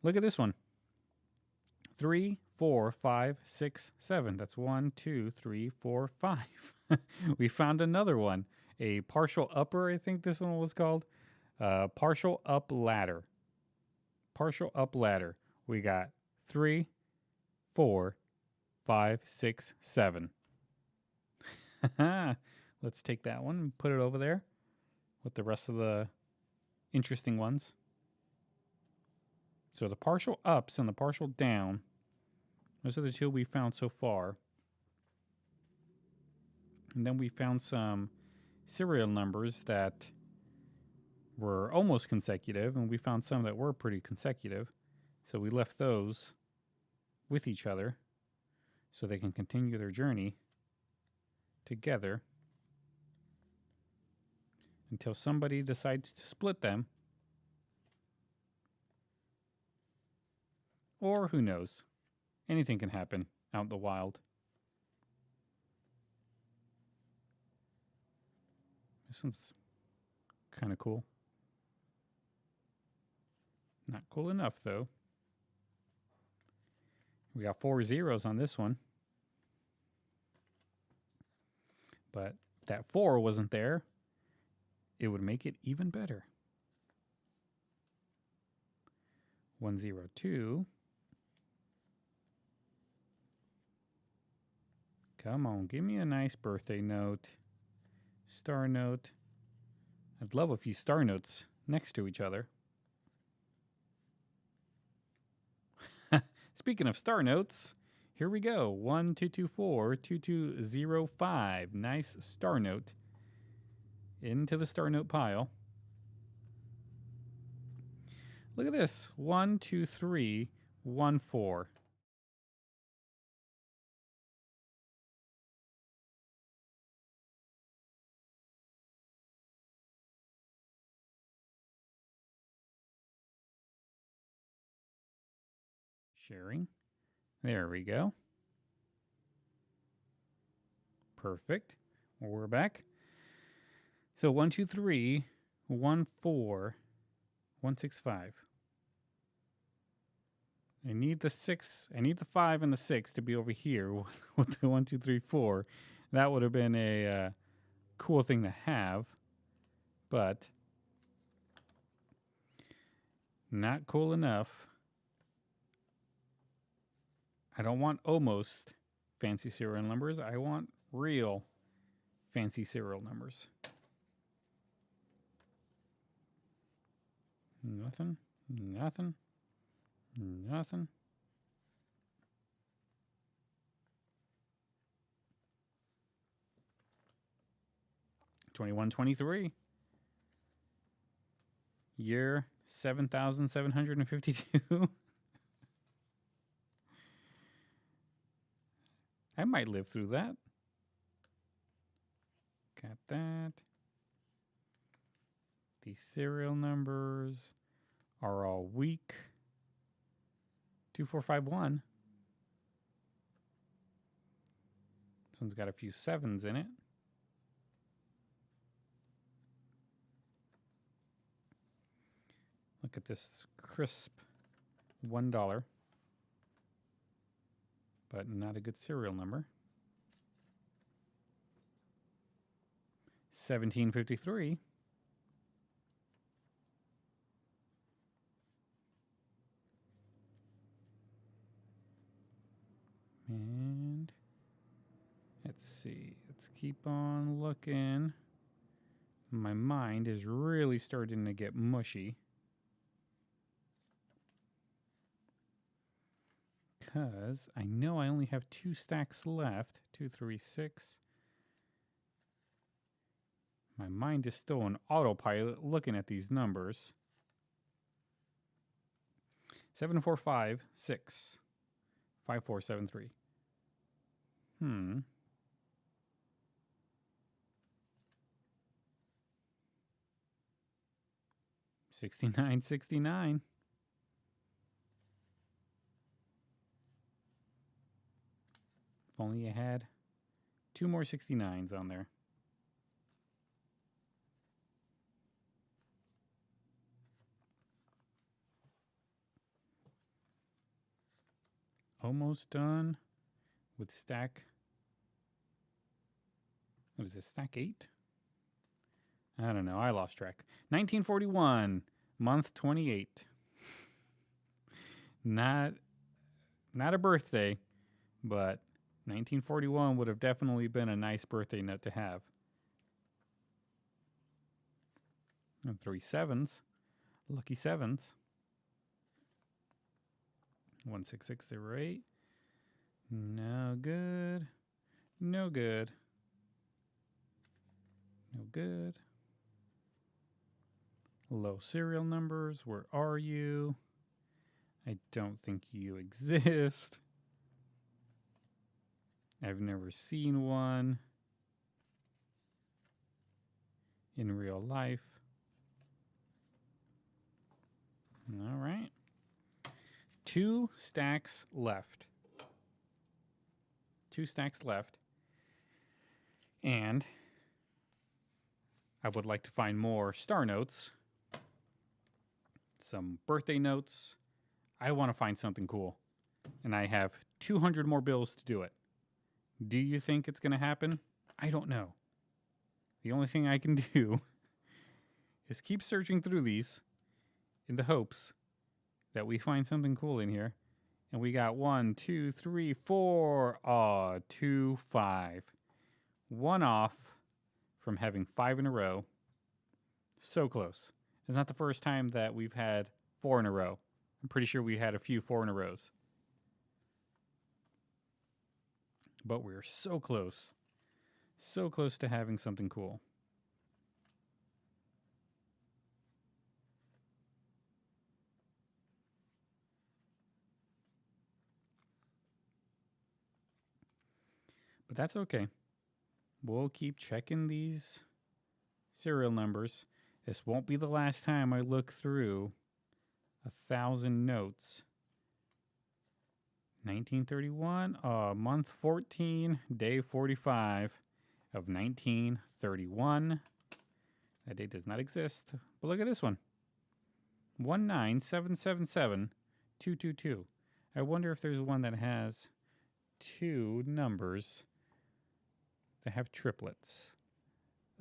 S1: Look at this one. 3, 4, 5, 6, 7. That's 1, 2, 3, 4, 5. We found another one. A partial upper, I think this one was called. Partial up ladder. Partial up ladder. We got 3, 4, 5, 6, 7. Let's take that one and put it over there with the rest of the interesting ones. So the partial ups and the partial down, those are the two we found so far. And then we found some serial numbers that were almost consecutive, and we found some that were pretty consecutive. So we left those with each other so they can continue their journey together until somebody decides to split them. Or who knows? Anything can happen out in the wild. This one's kind of cool. Not cool enough, though. We got 4 zeros on this one. But if that 4 wasn't there, it would make it even better. 102. Come on, give me a nice birthday note. Star note. I'd love a few star notes next to each other. Speaking of star notes, here we go. 1224 2205. Nice star note into the star note pile. Look at this. 12314. Sharing. There we go. Perfect. Well, we're back. So 123 14 165. I need the 6. I need the 5 and the 6 to be over here with the 1, 2, 3, 4. That would have been a cool thing to have, but not cool enough. I don't want almost fancy serial numbers. I want real fancy serial numbers. Nothing. Nothing. Nothing. $21.23. Year 7,752. I might live through that. Got that. These serial numbers are all weak. 2451. This one's got a few 7s in it. Look at this crisp $1. But not a good serial number. 1753. And let's see. Let's keep on looking. My mind is really starting to get mushy. Because I know I only have 2 stacks left. 2, 3, 6. My mind is still on autopilot looking at these numbers. 7456. 5473. 6969. If only you had 2 more 69s on there. almost done with stack. What is this, stack 8? I don't know. I lost track. 1941, month 28. Not a birthday, but 1941 would have definitely been a nice birthday note to have. And 3 sevens. Lucky sevens. 16608. No good. No good. No good. Low serial numbers. Where are you? I don't think you exist. I've never seen one in real life. All right. 2 stacks left. 2 stacks left. And I would like to find more star notes, some birthday notes. I want to find something cool. And I have 200 more bills to do it. Do you think it's going to happen? I don't know. The only thing I can do is keep searching through these in the hopes that we find something cool in here. And we got 1, 2, 3, 4. 2, 5. 1 off from having 5 in a row. So close. It's not the first time that we've had 4 in a row. I'm pretty sure we had a few 4 in a rows. But we're so close. So close to having something cool. But that's okay. We'll keep checking these serial numbers. This won't be the last time I look through 1,000 notes. 1931, month 14, day 45 of 1931. That date does not exist. But look at this one. 19777-222. I wonder if there's one that has 2 numbers that have triplets.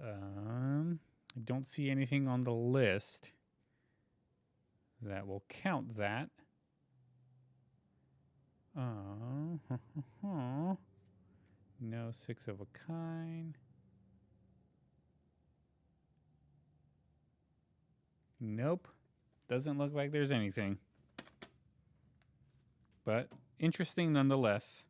S1: I don't see anything on the list that will count that. No 6 of a kind. Nope. Doesn't look like there's anything. But interesting nonetheless.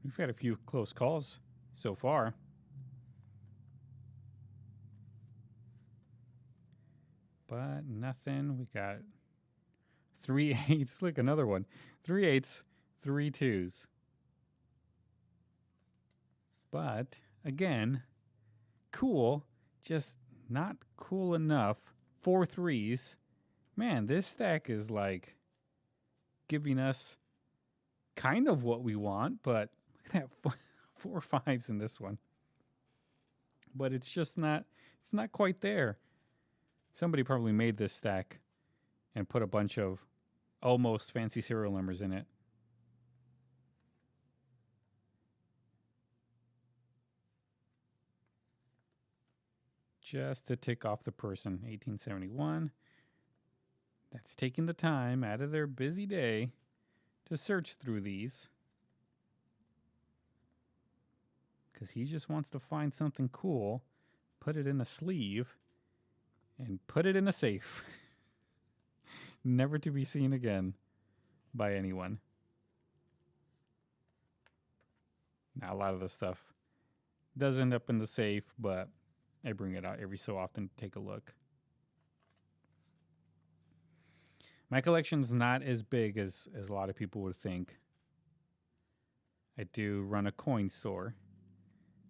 S1: We've had a few close calls so far. But nothing. We got 3 8s. Look, another one. 3 8s, 3 2s. But again, cool, just not cool enough. 4 3s. Man, this stack is like giving us kind of what we want, but look at that 4 5s in this one. But it's just not, it's not quite there. Somebody probably made this stack and put a bunch of almost fancy serial numbers in it. Just to tick off the person. 1871. That's taking the time out of their busy day to search through these. Because he just wants to find something cool, put it in a sleeve, and put it in a safe. Never to be seen again by anyone. Now, a lot of the stuff does end up in the safe, but I bring it out every so often to take a look. My collection's not as big as a lot of people would think. I do run a coin store.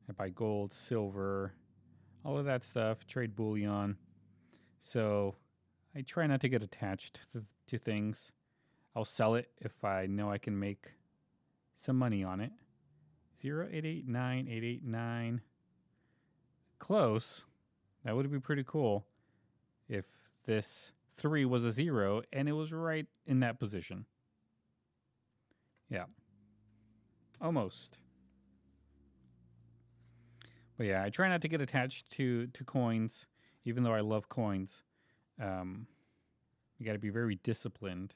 S1: I buy gold, silver, all of that stuff, trade bullion. So I try not to get attached to things. I'll sell it if I know I can make some money on it. 0889-889. Close. That would be pretty cool if this 3 was a 0, and it was right in that position. Yeah. Almost. But yeah, I try not to get attached to coins, even though I love coins. You got to be very disciplined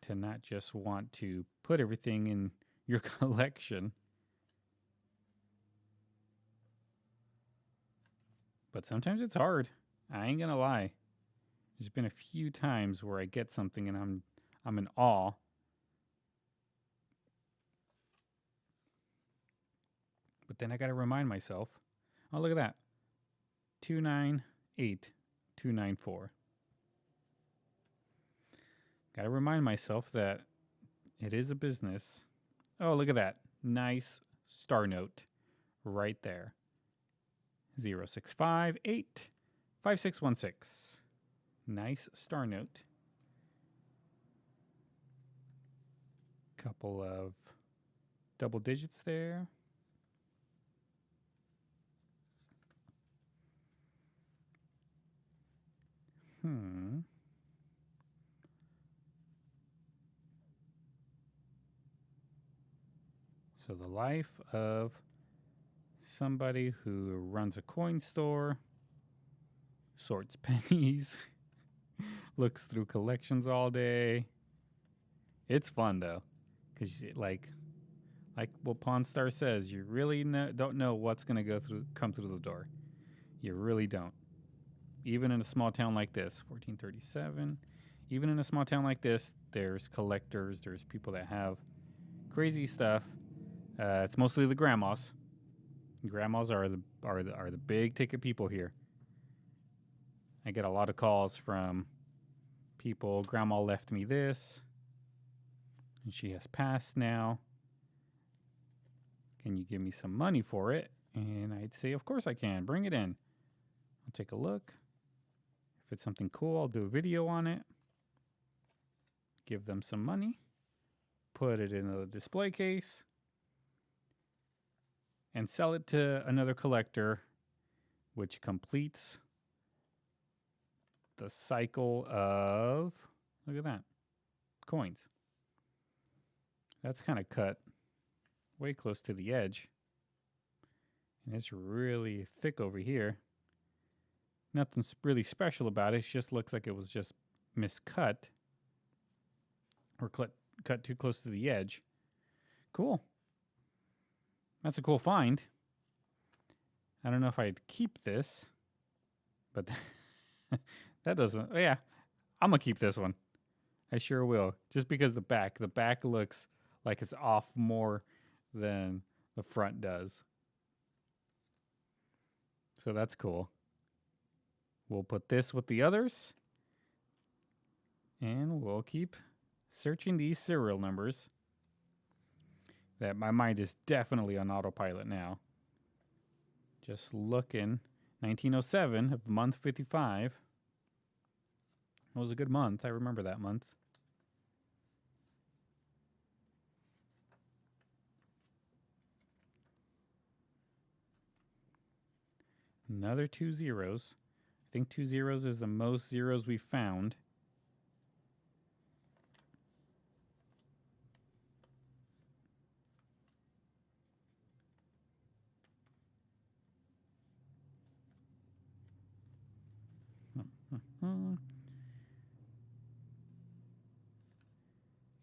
S1: to not just want to put everything in your collection. But sometimes it's hard. I ain't gonna lie. There's been a few times where I get something and I'm in awe. But then I gotta remind myself, oh look at that. 298294. Gotta remind myself that it is a business. Oh, look at that. Nice star note right there. 06585616. Nice star note. Couple of double digits there. So the life of somebody who runs a coin store, sorts pennies, looks through collections all day. It's fun though, because like what Pawn Star says, you really don't know what's gonna come through the door. You really don't. Even in a small town like this, 1437. Even in a small town like this, there's collectors. There's people that have crazy stuff. It's mostly the grandmas. Grandmas are the big ticket people here. I get a lot of calls from people. Grandma left me this, and she has passed now. Can you give me some money for it? And I'd say, of course I can. Bring it in. I'll take a look. If it's something cool, I'll do a video on it. Give them some money. Put it in a display case. And sell it to another collector, which completes the cycle of, look at that, coins. That's kind of cut way close to the edge. And it's really thick over here. Nothing's really special about it. It just looks like it was just miscut or cut too close to the edge. Cool. That's a cool find. I don't know if I'd keep this, but that doesn't. Oh yeah, I'm gonna keep this one. I sure will. Just because the back looks like it's off more than the front does. So that's cool. We'll put this with the others, and we'll keep searching these serial numbers. That my mind is definitely on autopilot now. Just looking. 1907 of month 55. It was a good month. I remember that month. Another 2 zeros. I think 2 zeros is the most zeros we found.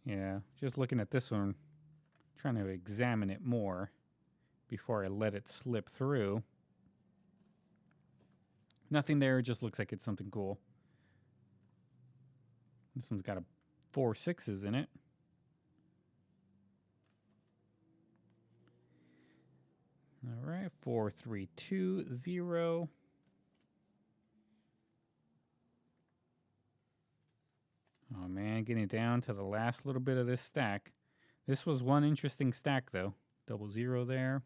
S1: Yeah, just looking at this one, trying to examine it more before I let it slip through. Nothing there, it just looks like it's something cool. This one's got 4 6s in it. All right, 4320. Oh man, getting down to the last little bit of this stack. This was one interesting stack though. 00 there.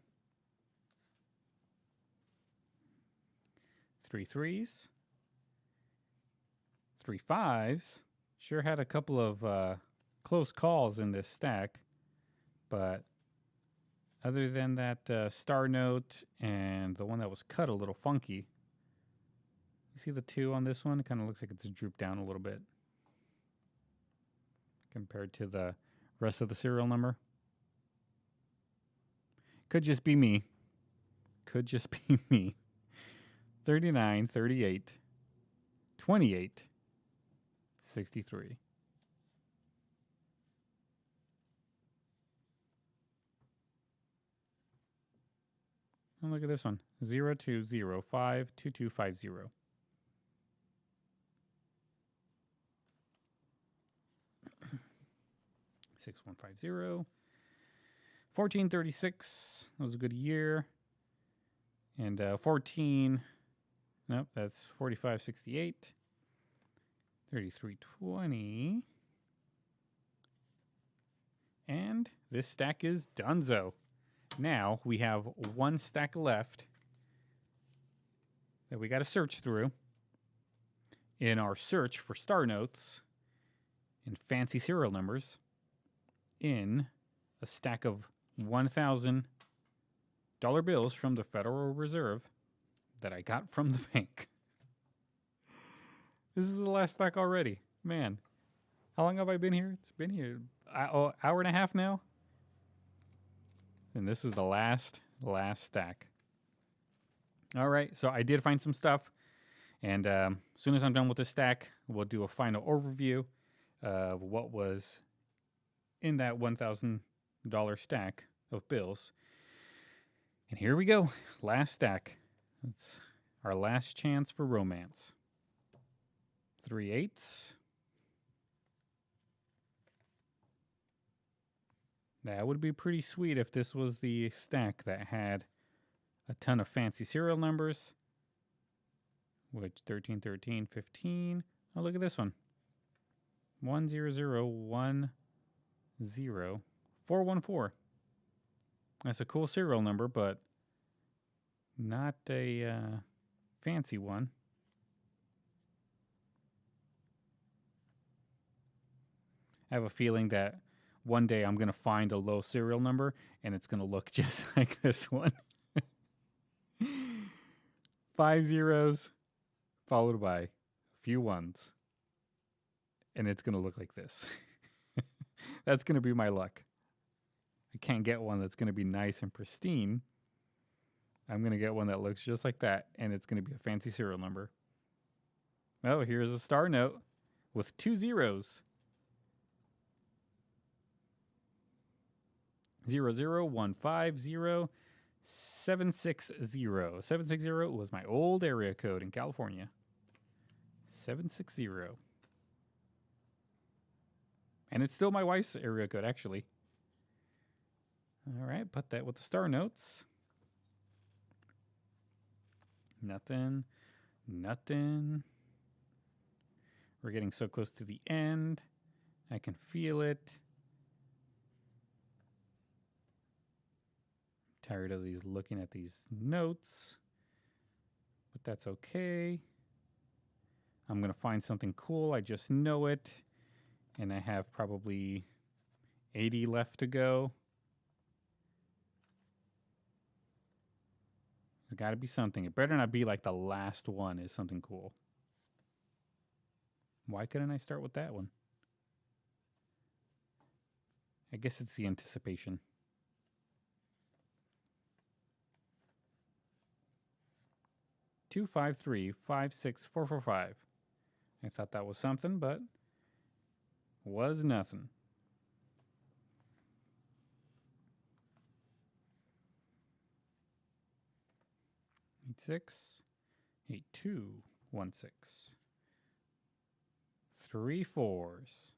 S1: 3 3s. 3 5s. Sure had a couple of close calls in this stack. But other than that star note and the one that was cut a little funky, You see the 2 on this one? It kind of looks like it's drooped down a little bit compared to the rest of the serial number. Could just be me. Could just be me. 39, 38, 28, 63. And look at this one. 02052250. 6150. 1436. That was a good year. And 14. Nope, that's 4568. 3320. And this stack is donezo. Now we have one stack left that we got to search through in our search for star notes and fancy serial numbers in a stack of $1,000 bills from the Federal Reserve that I got from the bank. This is the last stack already. Man, how long have I been here? It's been here an hour and a half now. And this is the last stack. All right, so I did find some stuff. And as soon as I'm done with this stack, we'll do a final overview of what was in that $1,000 stack of bills. And here we go. Last stack. It's our last chance for romance. 3 8s. That would be pretty sweet if this was the stack that had a ton of fancy serial numbers. Which 13, 13, 15. Oh, look at this one. 10010 414. That's a cool serial number, but not a fancy one. I have a feeling that one day I'm going to find a low serial number and it's going to look just like this one. 5 zeros followed by a few ones. And it's going to look like this. That's going to be my luck. I can't get one that's going to be nice and pristine. I'm going to get one that looks just like that, and it's going to be a fancy serial number. Oh, here's a star note with 2 zeros. 00150 760. 760 was my old area code in California. 760. And it's still my wife's area code, actually. All right, put that with the star notes. Nothing. Nothing. We're getting so close to the end. I can feel it. Tired of these looking at these notes, but that's okay. I'm going to find something cool. I just know it. And I have probably 80 left to go. There's got to be something. It better not be like the last one is something cool. Why couldn't I start with that one? I guess it's the anticipation. Two, 5, 3, 5, 6, 4, 4, 5. I thought that was something, but was nothing. Eight, 6, 8, 2, 1, 6. 3 4s.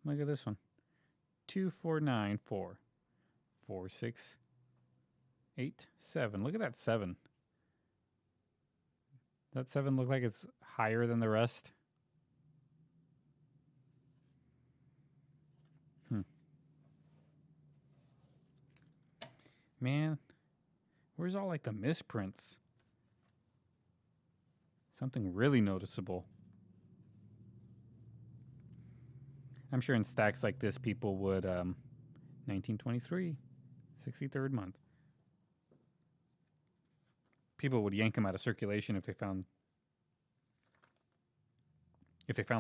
S1: Look at this one. 2, 4, 9, 4. 4, 6, 8, 7. Look at that 7. That 7 look like it's higher than the rest. Man, where's all like the misprints? Something really noticeable. I'm sure in stacks like this, people would 1923, 63rd month. people would yank them out of circulation if they found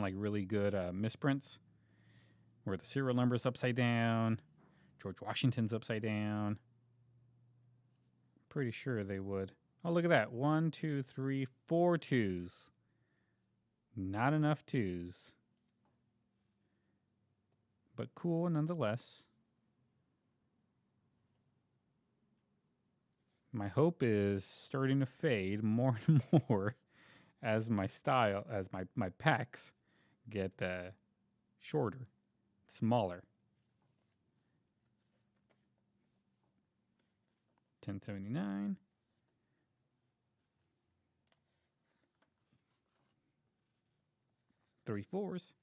S1: like really good misprints where the serial number's upside down, George Washington's upside down. Pretty sure they would. Oh, look at that. 1, 2, 3, 4 twos. Not enough twos. But cool nonetheless. My hope is starting to fade more and more as my packs get shorter, smaller. 1079. Three fours.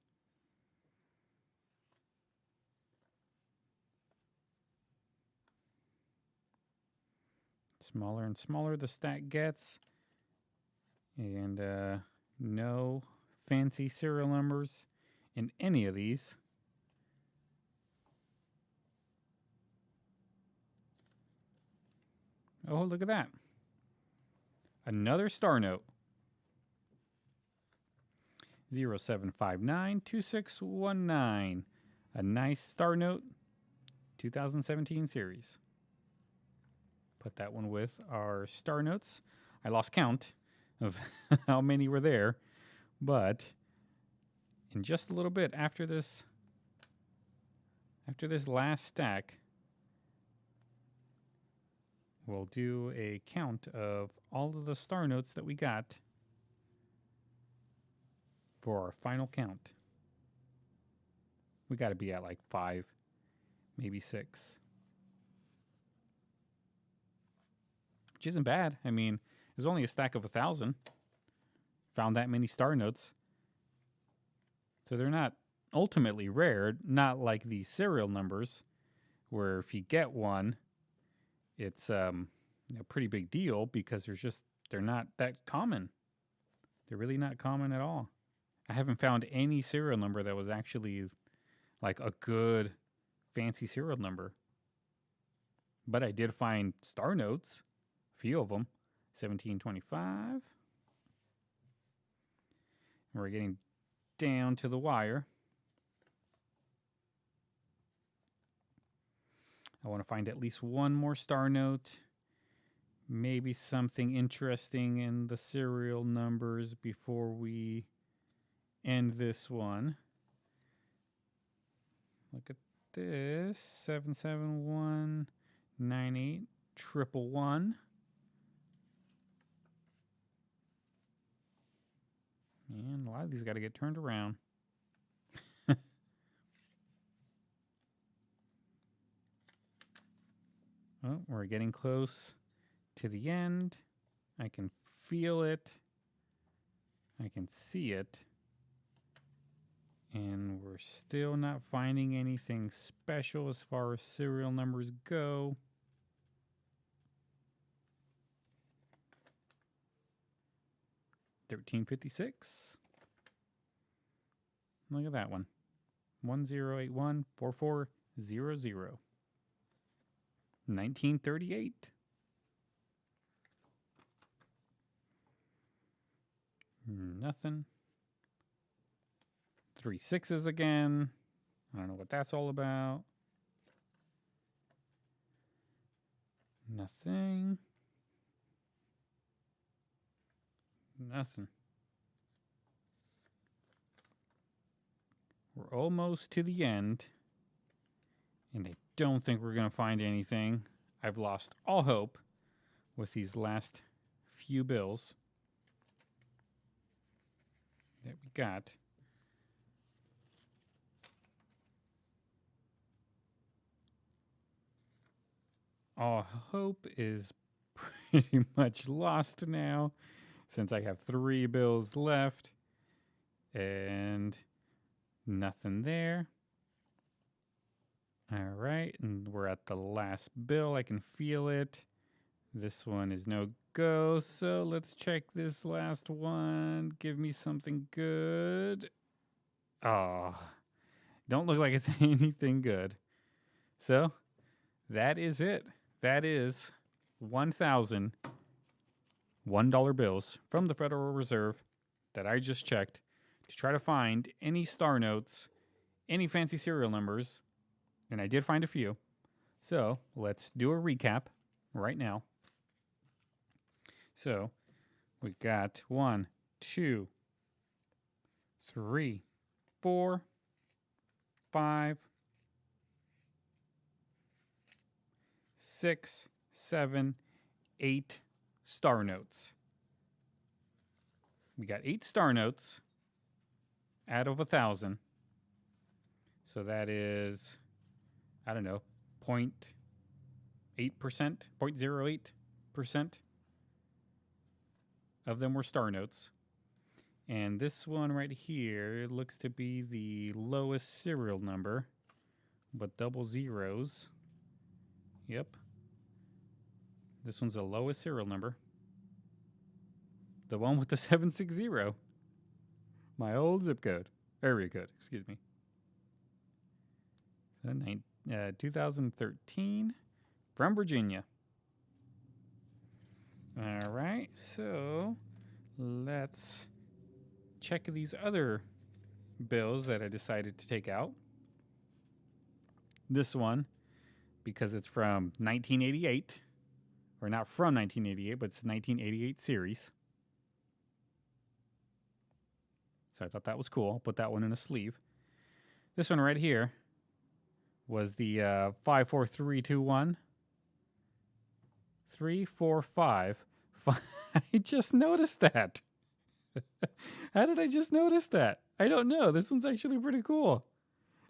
S1: Smaller and smaller the stack gets. And no fancy serial numbers in any of these. Oh, look at that. Another star note. 07592619. A nice star note 2017 series. Put that one with our star notes. I lost count of how many were there, but in just a little bit after this last stack, we'll do a count of all of the star notes that we got for our final count. We got to be at like 5, maybe 6. Which isn't bad. I mean, there's only a stack of 1,000. Found that many star notes. So they're not ultimately rare, not like these serial numbers, where if you get one, it's a pretty big deal because they're not that common. They're really not common at all. I haven't found any serial number that was actually like a good fancy serial number. But I did find star notes, a few of them. 1725. And we're getting down to the wire. I want to find at least one more star note. Maybe something interesting in the serial numbers before we end this one. Look at this. 7719811. Man, a lot of these got to get turned around. Oh, we're getting close to the end. I can feel it. I can see it. And we're still not finding anything special as far as serial numbers go. $13.56. Look at that one. 10814400. 1938. Nothing. 3 6s again. I don't know what that's all about. Nothing. Nothing. We're almost to the end. And I don't think we're going to find anything. I've lost all hope with these last few bills that we got. All hope is pretty much lost now since I have 3 bills left and nothing there. All right, and we're at the last bill. I can feel it. This one is no go, so let's check this last one. Give me something good. Oh, don't look like it's anything good. So that is it. That is 1,000 $1 bills from the Federal Reserve that I just checked to try to find any star notes, any fancy serial numbers, and I did find a few. So let's do a recap right now. So we got 1, 2, 3, 4, 5, 6, 7, 8 star notes. We got 8 star notes out of 1,000. So that is, I don't know, 0.8%, 0.08% of them were star notes. And this one right here looks to be the lowest serial number, but double zeros. Yep. This one's the lowest serial number. The one with the 760. My old zip code. Area code, excuse me. So 2013 from Virginia. All right, so let's check these other bills that I decided to take out. This one, because it's from 1988, or not from 1988, but it's 1988 series. So I thought that was cool. I'll put that one in a sleeve. This one right here was the 54321 345. I just noticed that. How did I just notice that? I don't know. This one's actually pretty cool.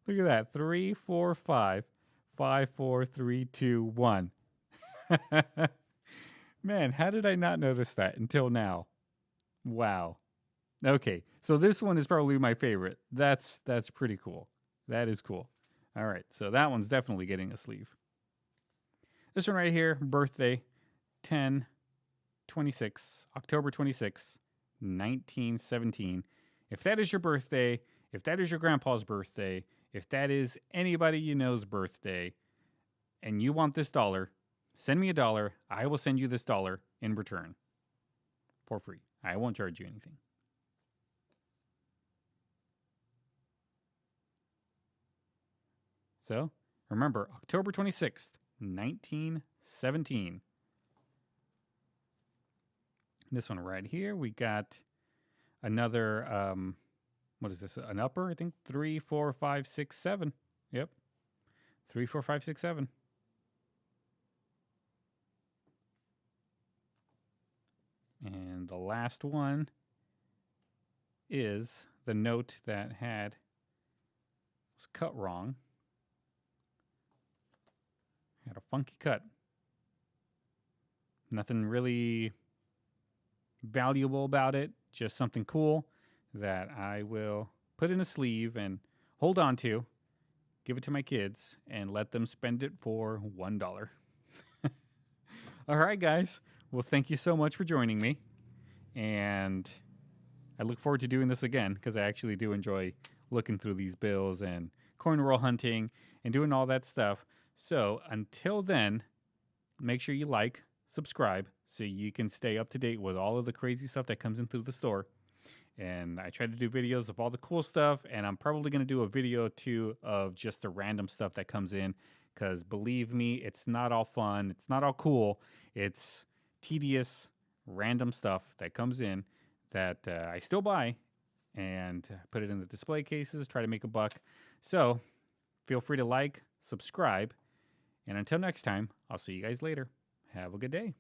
S1: Look at that. 345 54321. Man, how did I not notice that until now? Wow. Okay, so this one is probably my favorite. That's pretty cool. That is cool. All right, so that one's definitely getting a sleeve. This one right here, birthday, 10/26, October 26, 1917. If that is your birthday, if that is your grandpa's birthday, if that is anybody you know's birthday, and you want this dollar, send me $1. I will send you this dollar in return for free. I won't charge you anything. So remember, October 26th, 1917. This one right here, we got another, what is this? An upper, I think 3, 4, 5, 6, 7. Yep. 3, 4, 5, 6, 7. And the last one is the note that was cut wrong. Had a funky cut. Nothing really valuable about it, just something cool that I will put in a sleeve and hold on to, give it to my kids, and let them spend it for $1. All right, guys. Well, thank you so much for joining me. And I look forward to doing this again because I actually do enjoy looking through these bills and coin roll hunting and doing all that stuff. So until then, make sure you like, subscribe, so you can stay up to date with all of the crazy stuff that comes in through the store. And I try to do videos of all the cool stuff, and I'm probably going to do a video too of just the random stuff that comes in, because believe me, it's not all fun, it's not all cool, it's tedious, random stuff that comes in that I still buy and put it in the display cases, try to make a buck. So feel free to like, subscribe, and until next time, I'll see you guys later. Have a good day.